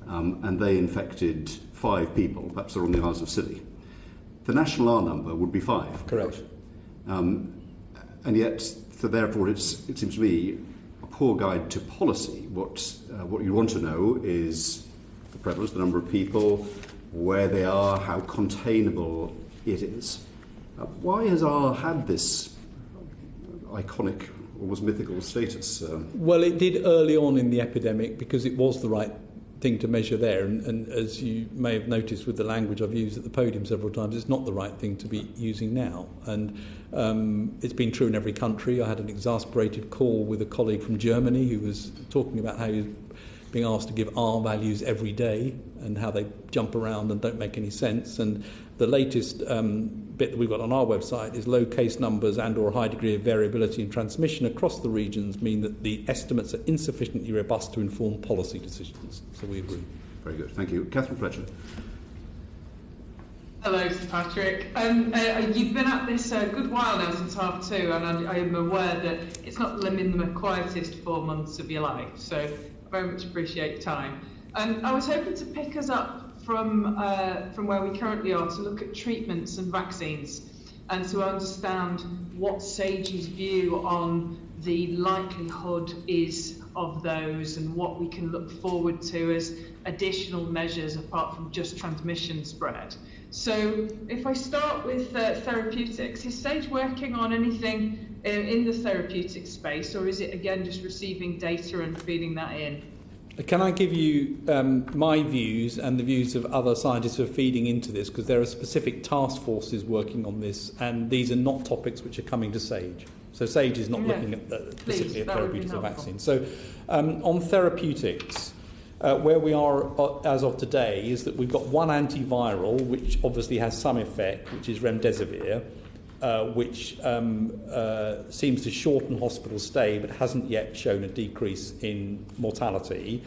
and they infected 5 people, perhaps they're on the Isles of Scilly, the national R number would be 5. Correct. And yet, so therefore, it seems to me a poor guide to policy. What you want to know is the prevalence, the number of people, where they are, how containable it is. Why has R had this iconic, almost mythical status? Well, it did early on in the epidemic because it was the right thing to measure there, and as you may have noticed with the language I've used at the podium several times, it's not the right thing to be using now, and it's been true in every country. I had an exasperated call with a colleague from Germany who was talking about how he was being asked to give R values every day and how they jump around and don't make any sense. And the latest bit that we've got on our website is low case numbers and or high degree of variability in transmission across the regions mean that the estimates are insufficiently robust to inform policy decisions. So we agree. Very good. Thank you. Catherine Fletcher. Hello, Patrick. You've been at this a good while now, since half 2, and I am aware that it's not living the quietest 4 months of your life, so I very much appreciate your time. I was hoping to pick us up from where we currently are to look at treatments and vaccines and to understand what SAGE's view on the likelihood is of those and what we can look forward to as additional measures apart from just transmission spread. So if I start with therapeutics, is SAGE working on anything in the therapeutic space, or is it again just receiving data and feeding that in? Can I give you my views and the views of other scientists who are feeding into this, because there are specific task forces working on this, and these are not topics which are coming to SAGE. So SAGE is not looking at specifically at therapeutics or vaccines. So on therapeutics, where we are as of today is that we've got one antiviral, which obviously has some effect, which is remdesivir. which seems to shorten hospital stay but hasn't yet shown a decrease in mortality.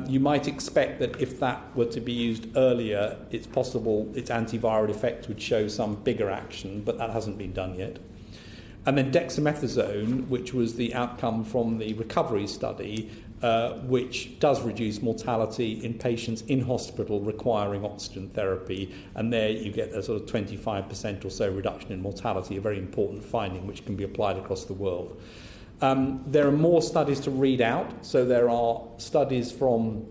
You might expect that if that were to be used earlier, it's possible its antiviral effect would show some bigger action, but that hasn't been done yet. And then dexamethasone, which was the outcome from the recovery study, which does reduce mortality in patients in hospital requiring oxygen therapy. And there you get a sort of 25% or so reduction in mortality, a very important finding which can be applied across the world. There are more studies to read out. So there are studies from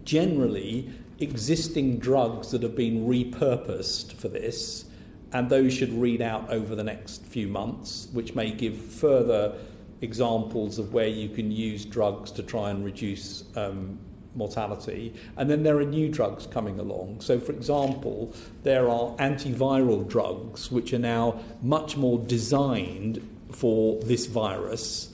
generally existing drugs that have been repurposed for this, and those should read out over the next few months, which may give further examples of where you can use drugs to try and reduce mortality. And then there are new drugs coming along. So, for example, there are antiviral drugs which are now much more designed for this virus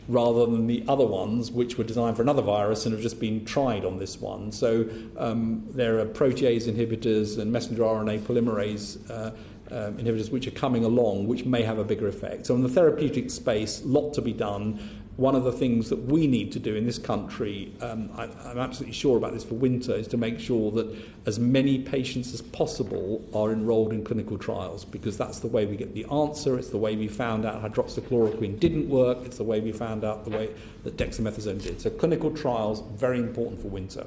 rather than the other ones which were designed for another virus and have just been tried on this one. So there are protease inhibitors and messenger RNA polymerase inhibitors which are coming along, which may have a bigger effect. So in the therapeutic space, a lot to be done. One of the things that we need to do in this country, I'm absolutely sure about this for winter, is to make sure that as many patients as possible are enrolled in clinical trials, because that's the way we get the answer. It's the way we found out hydroxychloroquine didn't work. It's the way we found out the way that dexamethasone did. So clinical trials, very important for winter.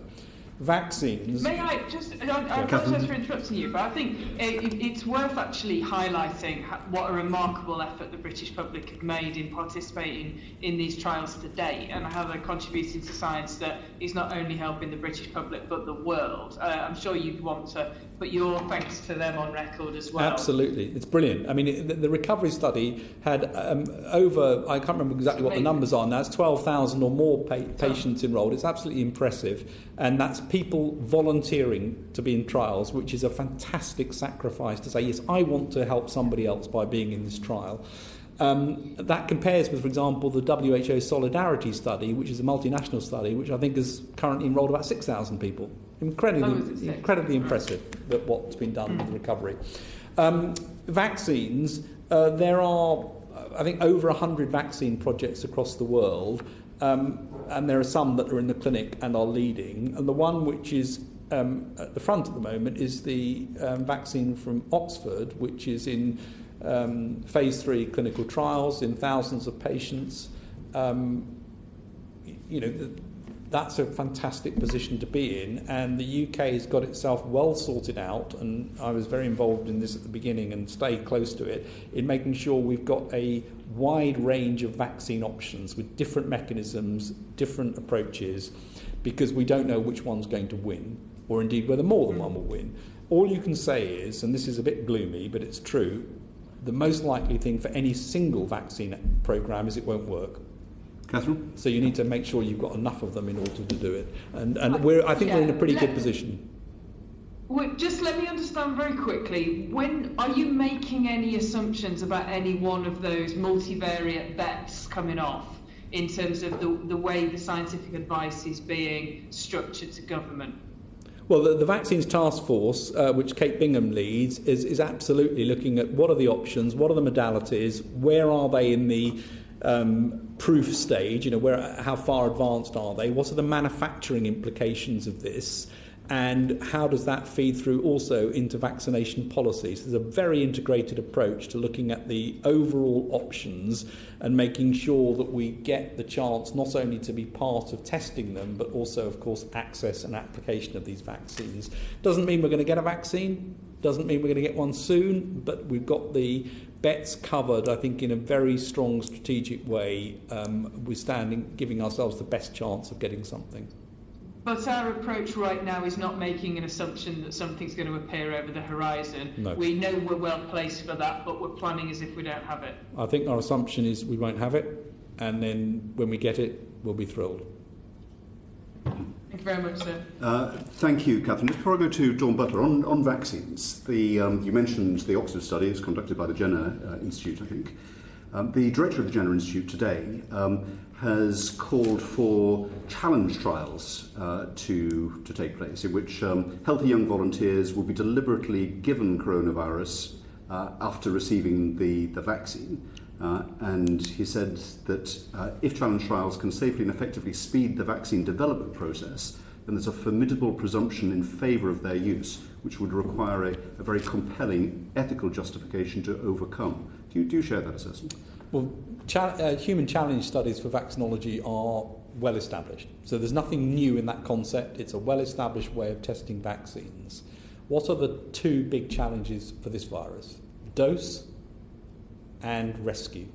Vaccines. May I just, I apologise for interrupting you, but I think it's worth actually highlighting what a remarkable effort the British public have made in participating in these trials to date, and how they're contributing to science that is not only helping the British public but the world. I'm sure you'd want to put your thanks to them on record as well. Absolutely, it's brilliant. I mean, the recovery study had over, I can't remember exactly what the numbers are now, it's 12,000 or more patients enrolled. It's absolutely impressive, and that's people volunteering to be in trials, which is a fantastic sacrifice to say, yes, I want to help somebody else by being in this trial. That compares with, for example, the WHO Solidarity Study, which is a multinational study, which I think has currently enrolled about 6,000 people. Incredibly impressive that what's been done with recovery. Vaccines, there are, I think, over 100 vaccine projects across the world. And there are some that are in the clinic and are leading. And the one which is at the front at the moment is the vaccine from Oxford, which is in phase 3 clinical trials in thousands of patients. That's a fantastic position to be in, and the UK has got itself well sorted out, and I was very involved in this at the beginning and stay close to it, in making sure we've got a wide range of vaccine options with different mechanisms, different approaches, because we don't know which one's going to win, or indeed whether more than one will win. All you can say is, and this is a bit gloomy, but it's true, the most likely thing for any single vaccine programme is it won't work. Catherine? So you need to make sure you've got enough of them in order to do it. And I think we're in a pretty good position. Well, just let me understand very quickly, when are you making any assumptions about any one of those multivariate bets coming off in terms of the way the scientific advice is being structured to government? Well, the Vaccines Task Force, which Kate Bingham leads, is absolutely looking at what are the options, what are the modalities, where are they in the proof stage, how far advanced are they, what are the manufacturing implications of this, and how does that feed through also into vaccination policies. There's a very integrated approach to looking at the overall options and making sure that we get the chance not only to be part of testing them, but also, of course, access and application of these vaccines. Doesn't mean we're going to get a vaccine, doesn't mean we're going to get one soon, but we've got the bets covered, I think, in a very strong strategic way. We're giving ourselves the best chance of getting something. But our approach right now is not making an assumption that something's going to appear over the horizon. No. We know we're well placed for that, but we're planning as if we don't have it. I think our assumption is we won't have it, and then when we get it, we'll be thrilled. Thank you very much, sir. Thank you, Catherine. Just before I go to Dawn Butler, on vaccines, you mentioned the Oxford study is conducted by the Jenner Institute, I think. The director of the Jenner Institute today has called for challenge trials to take place, in which healthy young volunteers will be deliberately given coronavirus after receiving the vaccine. And he said that if challenge trials can safely and effectively speed the vaccine development process, then there's a formidable presumption in favour of their use, which would require a very compelling ethical justification to overcome. Do you share that assessment? Well, human challenge studies for vaccinology are well established. So there's nothing new in that concept. It's a well-established way of testing vaccines. What are the two big challenges for this virus? Dose and rescue.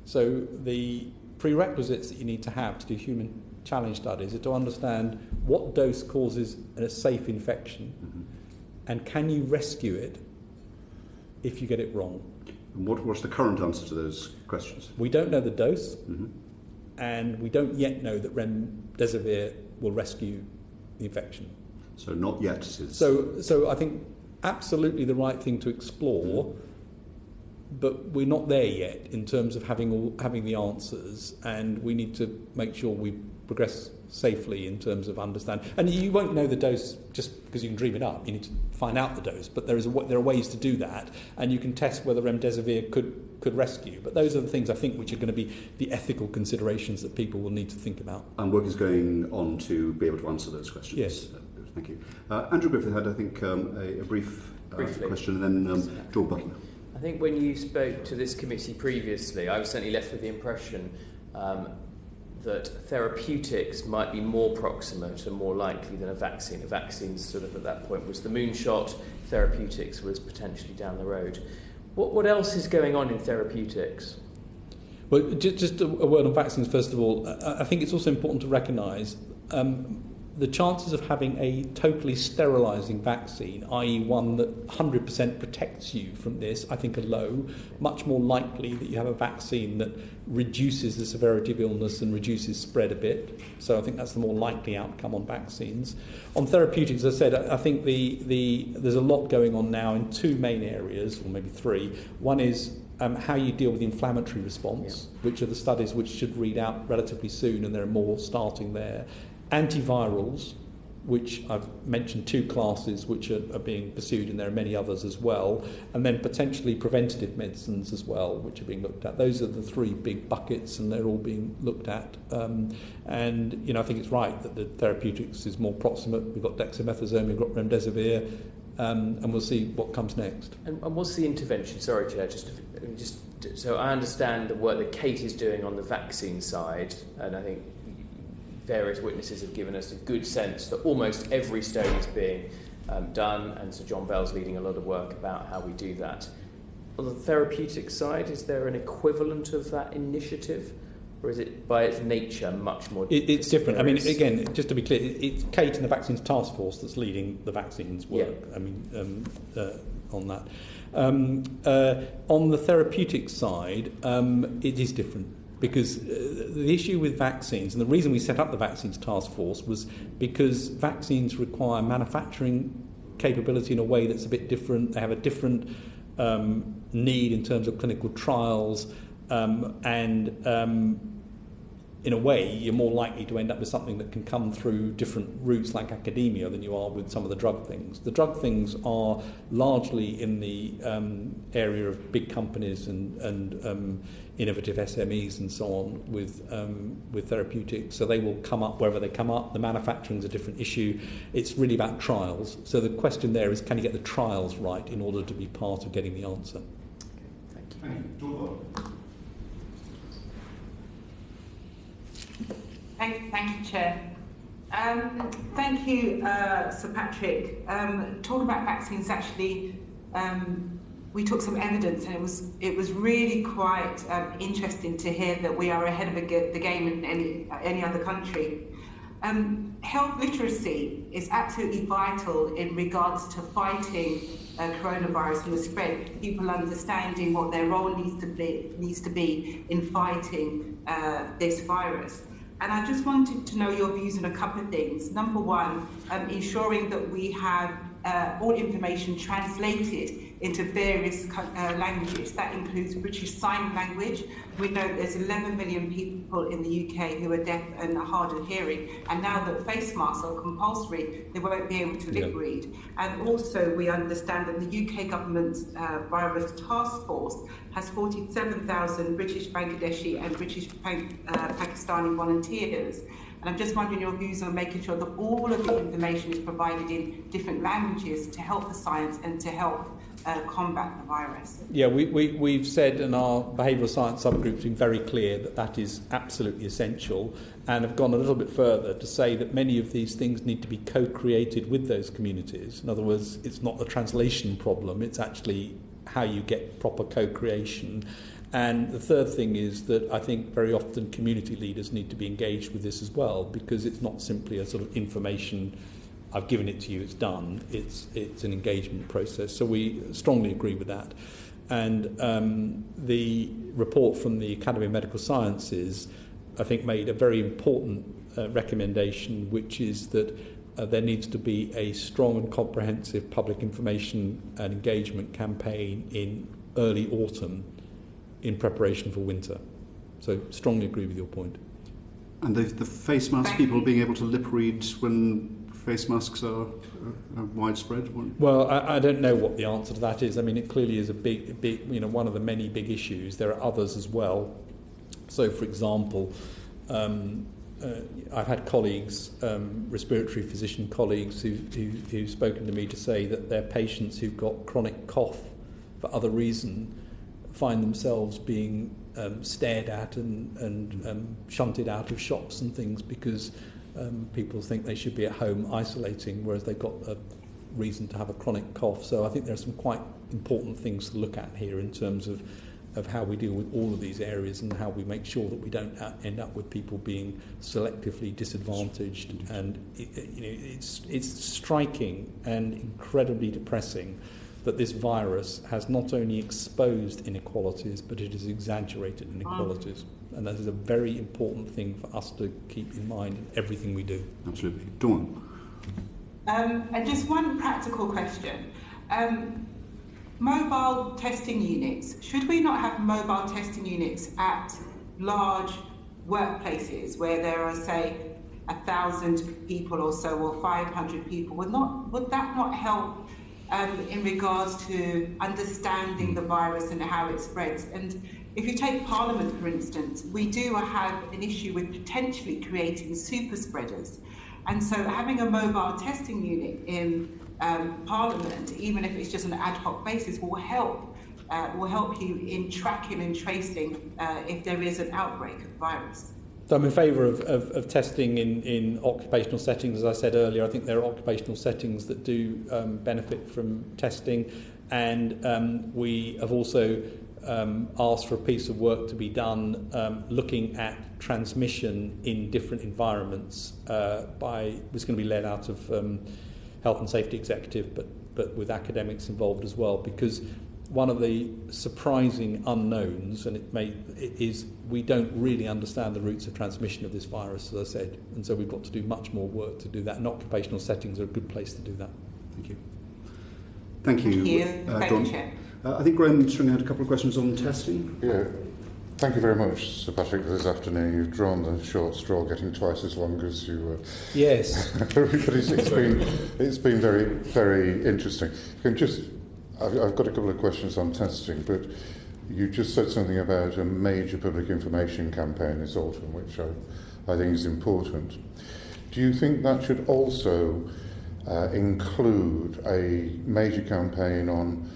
So the prerequisites that you need to have to do human challenge studies are to understand what dose causes a safe infection, and can you rescue it if you get it wrong. And what's the current answer to those questions? We don't know the dose, and we don't yet know that remdesivir will rescue the infection. So not yet. So I think absolutely the right thing to explore, but we're not there yet in terms of having the answers, and we need to make sure we progress safely in terms of understanding. And you won't know the dose just because you can dream it up. You need to find out the dose, but there are ways to do that, and you can test whether remdesivir could rescue. But those are the things I think which are going to be the ethical considerations that people will need to think about. And work is going on to be able to answer those questions. Yes. Thank you. Andrew Griffith had, I think, a brief question, and then George Butler. I think when you spoke to this committee previously, I was certainly left with the impression that therapeutics might be more proximate and more likely than a vaccine. A vaccine sort of at that point was the moonshot, therapeutics was potentially down the road. What else is going on in therapeutics? Well, just a word on vaccines first of all. I think it's also important to recognise the chances of having a totally sterilising vaccine, i.e. one that 100% protects you from this, I think are low. Much more likely that you have a vaccine that reduces the severity of illness and reduces spread a bit. So I think that's the more likely outcome on vaccines. On therapeutics, as I said, I think there's a lot going on now in two main areas, or maybe three. One is how you deal with the inflammatory response, which are the studies which should read out relatively soon, and there are more starting there. Antivirals, which I've mentioned two classes which are being pursued, and there are many others as well, and then potentially preventative medicines as well, which are being looked at. Those are the three big buckets, and they're all being looked at. And I think it's right that the therapeutics is more proximate. We've got dexamethasone, we've got remdesivir, and we'll see what comes next. And what's the intervention? Sorry, Chair, just so I understand the work that Kate is doing on the vaccine side, and I think various witnesses have given us a good sense that almost every study is being done, and Sir John Bell's leading a lot of work about how we do that. On the therapeutic side, is there an equivalent of that initiative, or is it by its nature much more It's different. I mean, again, just to be clear, it's Kate and the Vaccines Task Force that's leading the vaccines work. Yeah. I mean, on that. On the therapeutic side, it is different. Because the issue with vaccines, and the reason we set up the Vaccines Task Force, was because vaccines require manufacturing capability in a way that's a bit different. They have a different need in terms of clinical trials, and in a way, you're more likely to end up with something that can come through different routes like academia than you are with some of the drug things. The drug things are largely in the area of big companies and innovative SMEs and so on with therapeutics. So they will come up wherever they come up. The manufacturing is a different issue. It's really about trials. So the question there is, can you get the trials right in order to be part of getting the answer? Okay, thank you. Thank you, Chair. Thank you, Sir Patrick. Talking about vaccines, actually, we took some evidence, and it was really quite interesting to hear that we are ahead of the game in any other country. Health literacy is absolutely vital in regards to fighting coronavirus and the spread. People understanding what their role needs to be in fighting this virus. And I just wanted to know your views on a couple of things. Number one, ensuring that we have all information translated into various languages. That includes British Sign Language. We know there's 11 million people in the UK who are deaf and hard of hearing, and now that face masks are compulsory, they won't be able to lip read. And also we understand that the UK government's virus task force has 47,000 British, Bangladeshi and British Pakistani volunteers. And I'm just wondering your views on making sure that all of the information is provided in different languages to help the science and to help combat the virus. Yeah, we've said, and our behavioural science subgroup's been very clear that that is absolutely essential, and have gone a little bit further to say that many of these things need to be co-created with those communities. In other words, it's not a translation problem, it's actually how you get proper co-creation. And the third thing is that I think very often community leaders need to be engaged with this as well, because it's not simply a sort of information, I've given it to you, it's done. It's an engagement process. So we strongly agree with that. And the report from the Academy of Medical Sciences, I think, made a very important recommendation, which is that there needs to be a strong and comprehensive public information and engagement campaign in early autumn in preparation for winter. So strongly agree with your point. And the face mask, people being able to lip read when face masks are widespread? Well, I don't know what the answer to that is. I mean, it clearly is a big, one of the many big issues. There are others as well. So, for example, I've had colleagues, respiratory physician colleagues, who've spoken to me to say that their patients who've got chronic cough for other reason find themselves being stared at and shunted out of shops and things because people think they should be at home isolating, whereas they've got a reason to have a chronic cough. So I think there are some quite important things to look at here in terms of how we deal with all of these areas and how we make sure that we don't end up with people being selectively disadvantaged. And it's striking and incredibly depressing that this virus has not only exposed inequalities, but it has exaggerated inequalities. And that is a very important thing for us to keep in mind in everything we do. Absolutely. Dawn. And just one practical question. Mobile testing units. Should we not have mobile testing units at large workplaces where there are, say, 1,000 people or so, or 500 people? Would that not help in regards to understanding the virus and how it spreads? And if you take Parliament, for instance, we do have an issue with potentially creating super spreaders. And so having a mobile testing unit in Parliament, even if it's just on an ad hoc basis, will help you in tracking and tracing if there is an outbreak of virus. So I'm in favour of testing in occupational settings. As I said earlier, I think there are occupational settings that do benefit from testing, and we have also asked for a piece of work to be done looking at transmission in different environments. It's going to be led out of Health and Safety Executive, but with academics involved as well, because one of the surprising unknowns, and is we don't really understand the routes of transmission of this virus, as I said, and so we've got to do much more work to do that, and occupational settings are a good place to do that. Thank you. Thank you. Thank you. I think Graham String had a couple of questions on testing. Yeah. Thank you very much, Sir Patrick, this afternoon. You've drawn the short straw, getting twice as long as you were. Yes. But it's been very, very interesting. I've got a couple of questions on testing, but you just said something about a major public information campaign this autumn, which I think is important. Do you think that should also include a major campaign on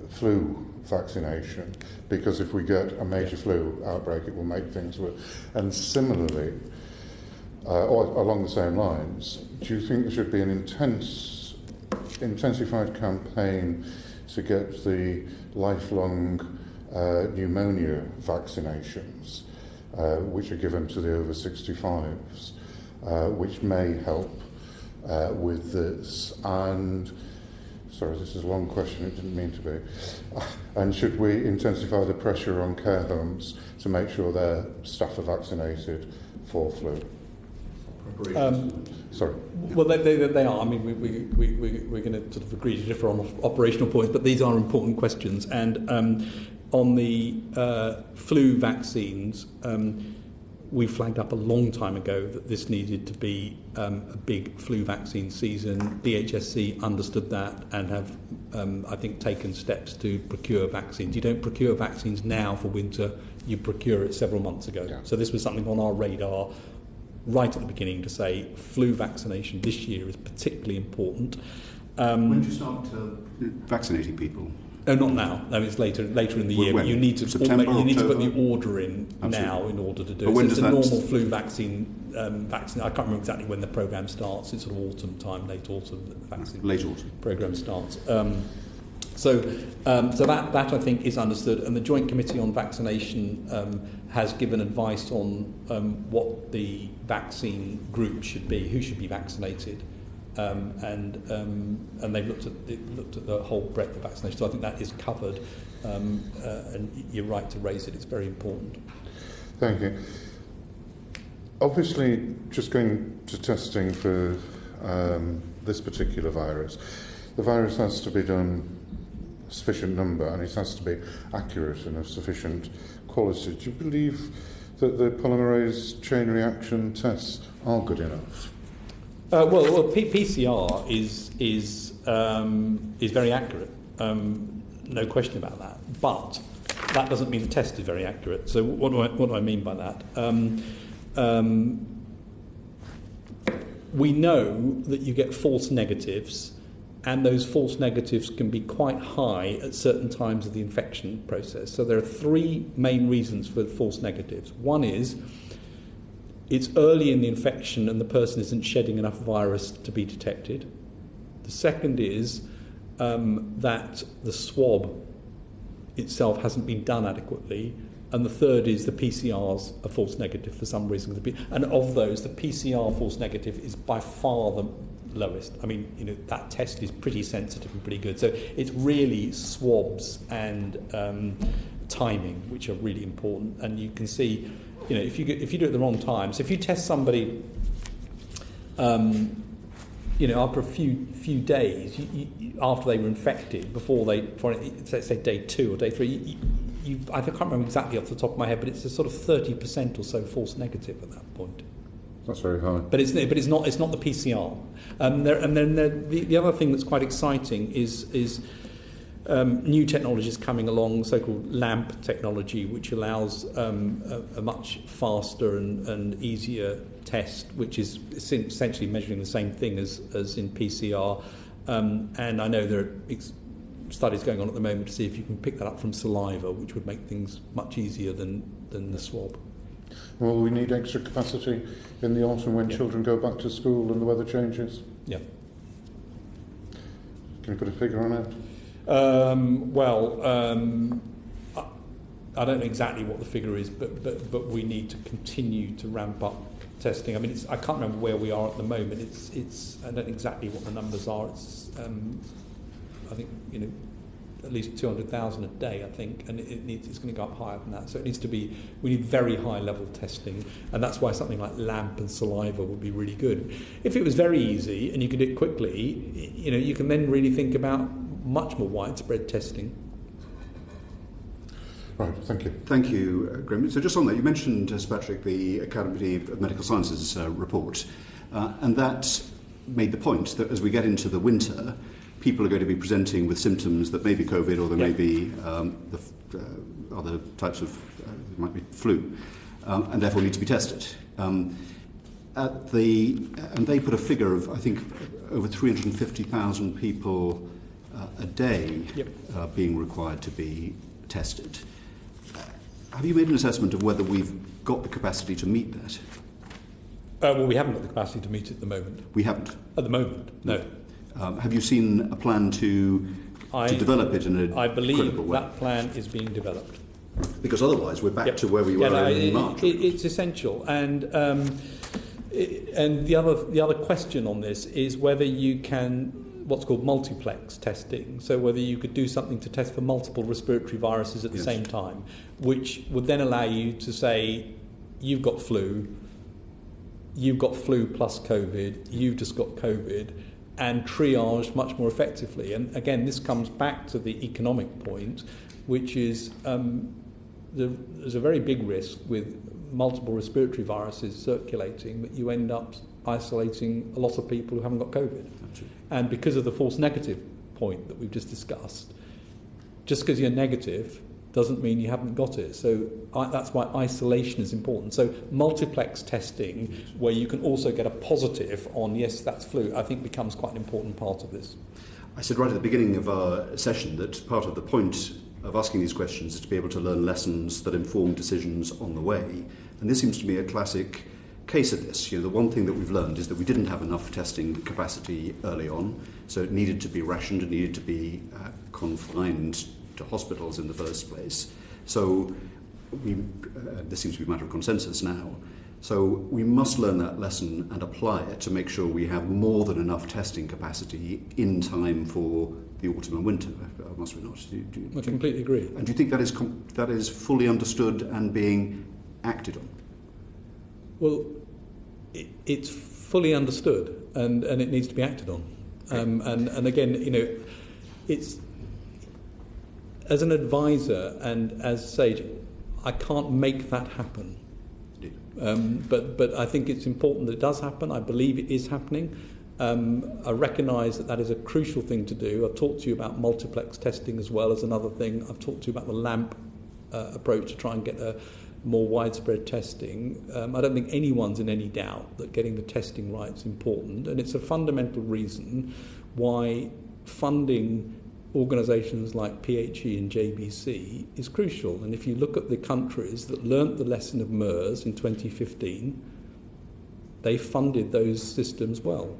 flu vaccination? Because if we get a major flu outbreak, it will make things worse. And similarly, or along the same lines, do you think there should be an intensified campaign to get the lifelong pneumonia vaccinations, which are given to the over 65s, which may help with this? And sorry, this is a long question, it didn't mean to be. And should we intensify the pressure on care homes to make sure their staff are vaccinated for flu? operations? Sorry. Well, they are. I mean, we're going to sort of agree to differ on operational points, but these are important questions. And on the flu vaccines, we flagged up a long time ago that this needed to be a big flu vaccine season. DHSC understood that and have, I think, taken steps to procure vaccines. You don't procure vaccines now for winter, you procure it several months ago. Yeah. So this was something on our radar right at the beginning to say flu vaccination this year is particularly important. When do you start vaccinating people? No, not now. No, it's later in the year. When? You need to September, you need to put October? the order in Absolutely. now in order to do But it. when So does it's a that normal flu vaccine. I can't remember exactly when the programme starts. It's sort of autumn time, late autumn. That the vaccine late autumn programme starts. So that I think is understood, and the Joint Committee on Vaccination has given advice on what the vaccine group should be, who should be vaccinated. And they've looked at the whole breadth of vaccination. So I think that is covered, and you're right to raise it. It's very important. Thank you. Obviously, just going to testing for this particular virus, the virus has to be done a sufficient number, and it has to be accurate and of sufficient quality. Do you believe that the polymerase chain reaction tests are good enough? PCR is very accurate, no question about that. But that doesn't mean the test is very accurate. So what do I mean by that? We know that you get false negatives, and those false negatives can be quite high at certain times of the infection process. So there are three main reasons for false negatives. One is it's early in the infection and the person isn't shedding enough virus to be detected. The second is that the swab itself hasn't been done adequately. And the third is the PCR's a false negative for some reason. And of those, the PCR false negative is by far the lowest. I mean, that test is pretty sensitive and pretty good. So it's really swabs and timing which are really important. And you can see, if you do it at the wrong time. So if you test somebody, after a few days after they were infected, let's say day 2 or day 3, I can't remember exactly off the top of my head, but it's a sort of 30% or so false negative at that point. That's very high. But it's not the PCR. And then the other thing that's quite exciting is new technologies coming along, so-called LAMP technology, which allows a much faster and easier test, which is essentially measuring the same thing as in PCR. And I know there are studies going on at the moment to see if you can pick that up from saliva, which would make things much easier than the swab. Well, we need extra capacity in the autumn when children go back to school and the weather changes. Yeah. Can you put a figure on it? I don't know exactly what the figure is, but we need to continue to ramp up testing. I mean, I can't remember where we are at the moment. It's I don't know exactly what the numbers are. It's I think at least 200,000 a day, I think, and it's going to go up higher than that. So we need very high level testing, and that's why something like LAMP and saliva would be really good. If it was very easy and you could do it quickly, you can then really think about much more widespread testing. Right, thank you. Thank you, Graham. So just on that, you mentioned, Patrick, the Academy of Medical Sciences report, and that made the point that as we get into the winter, people are going to be presenting with symptoms that may be COVID, or there may be other types of, it might be flu, and therefore need to be tested. And they put a figure of, I think, over 350,000 people a day being required to be tested. Have you made an assessment of whether we've got the capacity to meet that? Well, we haven't got the capacity to meet it at the moment. We haven't? At the moment, no. Have you seen a plan to develop it in a critical way? I believe that plan is being developed. Because otherwise we're back to where we were in March. It's essential. And the other question on this is whether you can, what's called multiplex testing, so whether you could do something to test for multiple respiratory viruses at the same time, which would then allow you to say, you've got flu, you've got flu plus COVID, you've just got COVID, and triage much more effectively. And again, this comes back to the economic point, which is there's a very big risk with multiple respiratory viruses circulating that you end up isolating a lot of people who haven't got COVID. Absolutely. And because of the false negative point that we've just discussed, just because you're negative doesn't mean you haven't got it. So that's why isolation is important. So multiplex testing, where you can also get a positive on, yes, that's flu, I think becomes quite an important part of this. I said right at the beginning of our session that part of the point of asking these questions is to be able to learn lessons that inform decisions on the way. And this seems to me a classic case of this. The one thing that we've learned is that we didn't have enough testing capacity early on, so it needed to be rationed, it needed to be confined to hospitals in the first place. So this seems to be a matter of consensus now. So we must learn that lesson and apply it to make sure we have more than enough testing capacity in time for the autumn and winter, must we not? I completely agree. And do you think that is fully understood and being acted on? Well, it's fully understood and it needs to be acted on. And again, it's, as an advisor and as SAGE, I can't make that happen. But I think it's important that it does happen. I believe it is happening. I recognise that is a crucial thing to do. I've talked to you about multiplex testing as well as another thing. I've talked to you about the LAMP approach to try and get a more widespread testing. I don't think anyone's in any doubt that getting the testing right is important, and it's a fundamental reason why funding organisations like PHE and JBC is crucial. And if you look at the countries that learnt the lesson of MERS in 2015, they funded those systems well.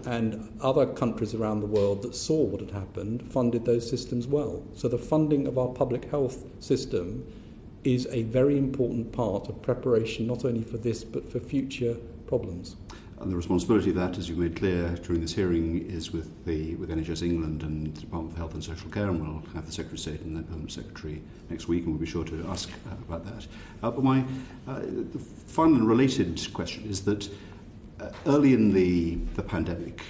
And other countries around the world that saw what had happened funded those systems well. So the funding of our public health system is a very important part of preparation, not only for this, but for future problems. And the responsibility of that, as you made clear during this hearing, is with NHS England and the Department of Health and Social Care, and we'll have the Secretary of State and the Permanent Secretary next week, and we'll be sure to ask about that. But my the final and related question is that early in the pandemic,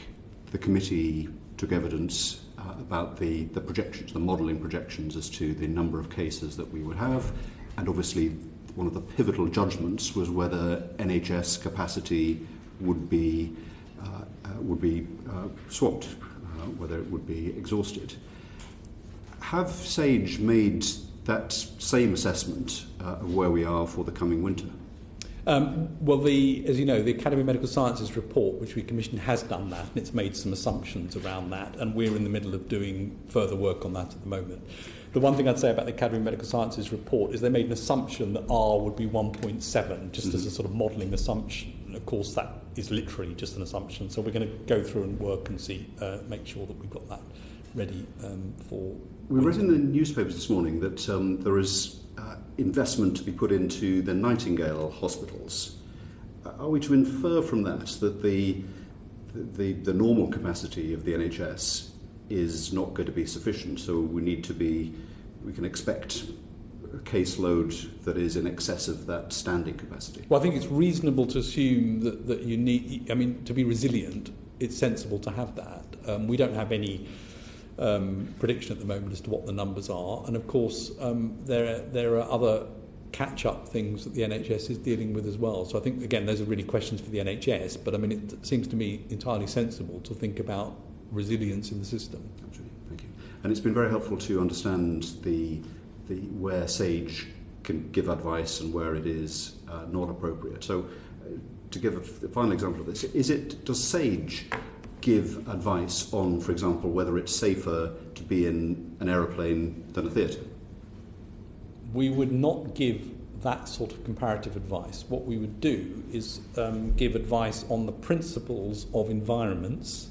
the committee took evidence about the projections, the modelling projections as to the number of cases that we would have, and obviously one of the pivotal judgments was whether NHS capacity would be swamped, whether it would be exhausted. Have SAGE made that same assessment of where we are for the coming winter? Well, as you know, the Academy of Medical Sciences report, which we commissioned, has done that, and it's made some assumptions around that, and we're in the middle of doing further work on that at the moment. The one thing I'd say about the Academy of Medical Sciences report is they made an assumption that R would be 1.7, just as a sort of modelling assumption. Of course, that is literally just an assumption, so we're going to go through and work and see, make sure that we've got that ready for... We read in the newspapers this morning that there is investment to be put into the Nightingale hospitals. Are we to infer from that that the normal capacity of the NHS is not going to be sufficient, so we can expect a caseload that is in excess of that standing capacity? Well, I think it's reasonable to assume that you need, to be resilient, it's sensible to have that. We don't have any prediction at the moment as to what the numbers are, and of course there are other catch-up things that the NHS is dealing with as well. So I think, again, those are really questions for the NHS, but it seems to me entirely sensible to think about resilience in the system. Absolutely, thank you. And it's been very helpful to understand the where SAGE can give advice and where it is not appropriate. So to give a final example of this, does SAGE give advice on, for example, whether it's safer to be in an aeroplane than a theatre? We would not give that sort of comparative advice. What we would do is give advice on the principles of environments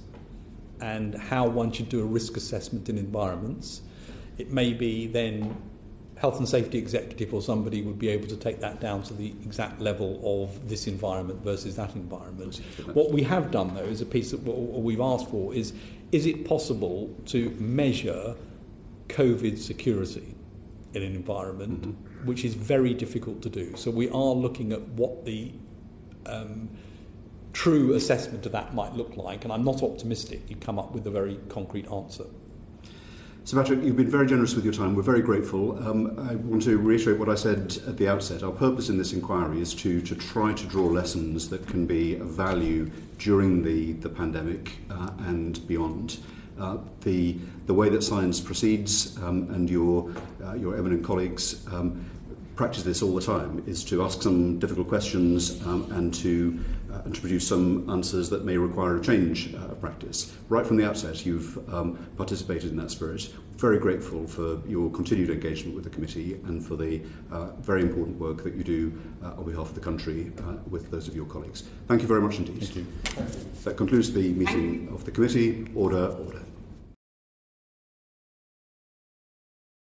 and how one should do a risk assessment in environments. It may be then health and safety executive or somebody would be able to take that down to the exact level of this environment versus that environment. What we have done, though, is a piece of what we've asked for is it possible to measure COVID security in an environment, which is very difficult to do. So we are looking at what the true assessment of that might look like, and I'm not optimistic you come up with a very concrete answer. So Patrick, you've been very generous with your time. We're very grateful. I want to reiterate what I said at the outset. Our purpose in this inquiry is to try to draw lessons that can be of value during the pandemic and beyond. The way that science proceeds, and your eminent colleagues practice this all the time, is to ask some difficult questions and to produce some answers that may require a change of practice. Right from the outset, you've participated in that spirit. Very grateful for your continued engagement with the committee and for the very important work that you do on behalf of the country with those of your colleagues. Thank you very much indeed. Thank you. That concludes the meeting of the committee. Order, order.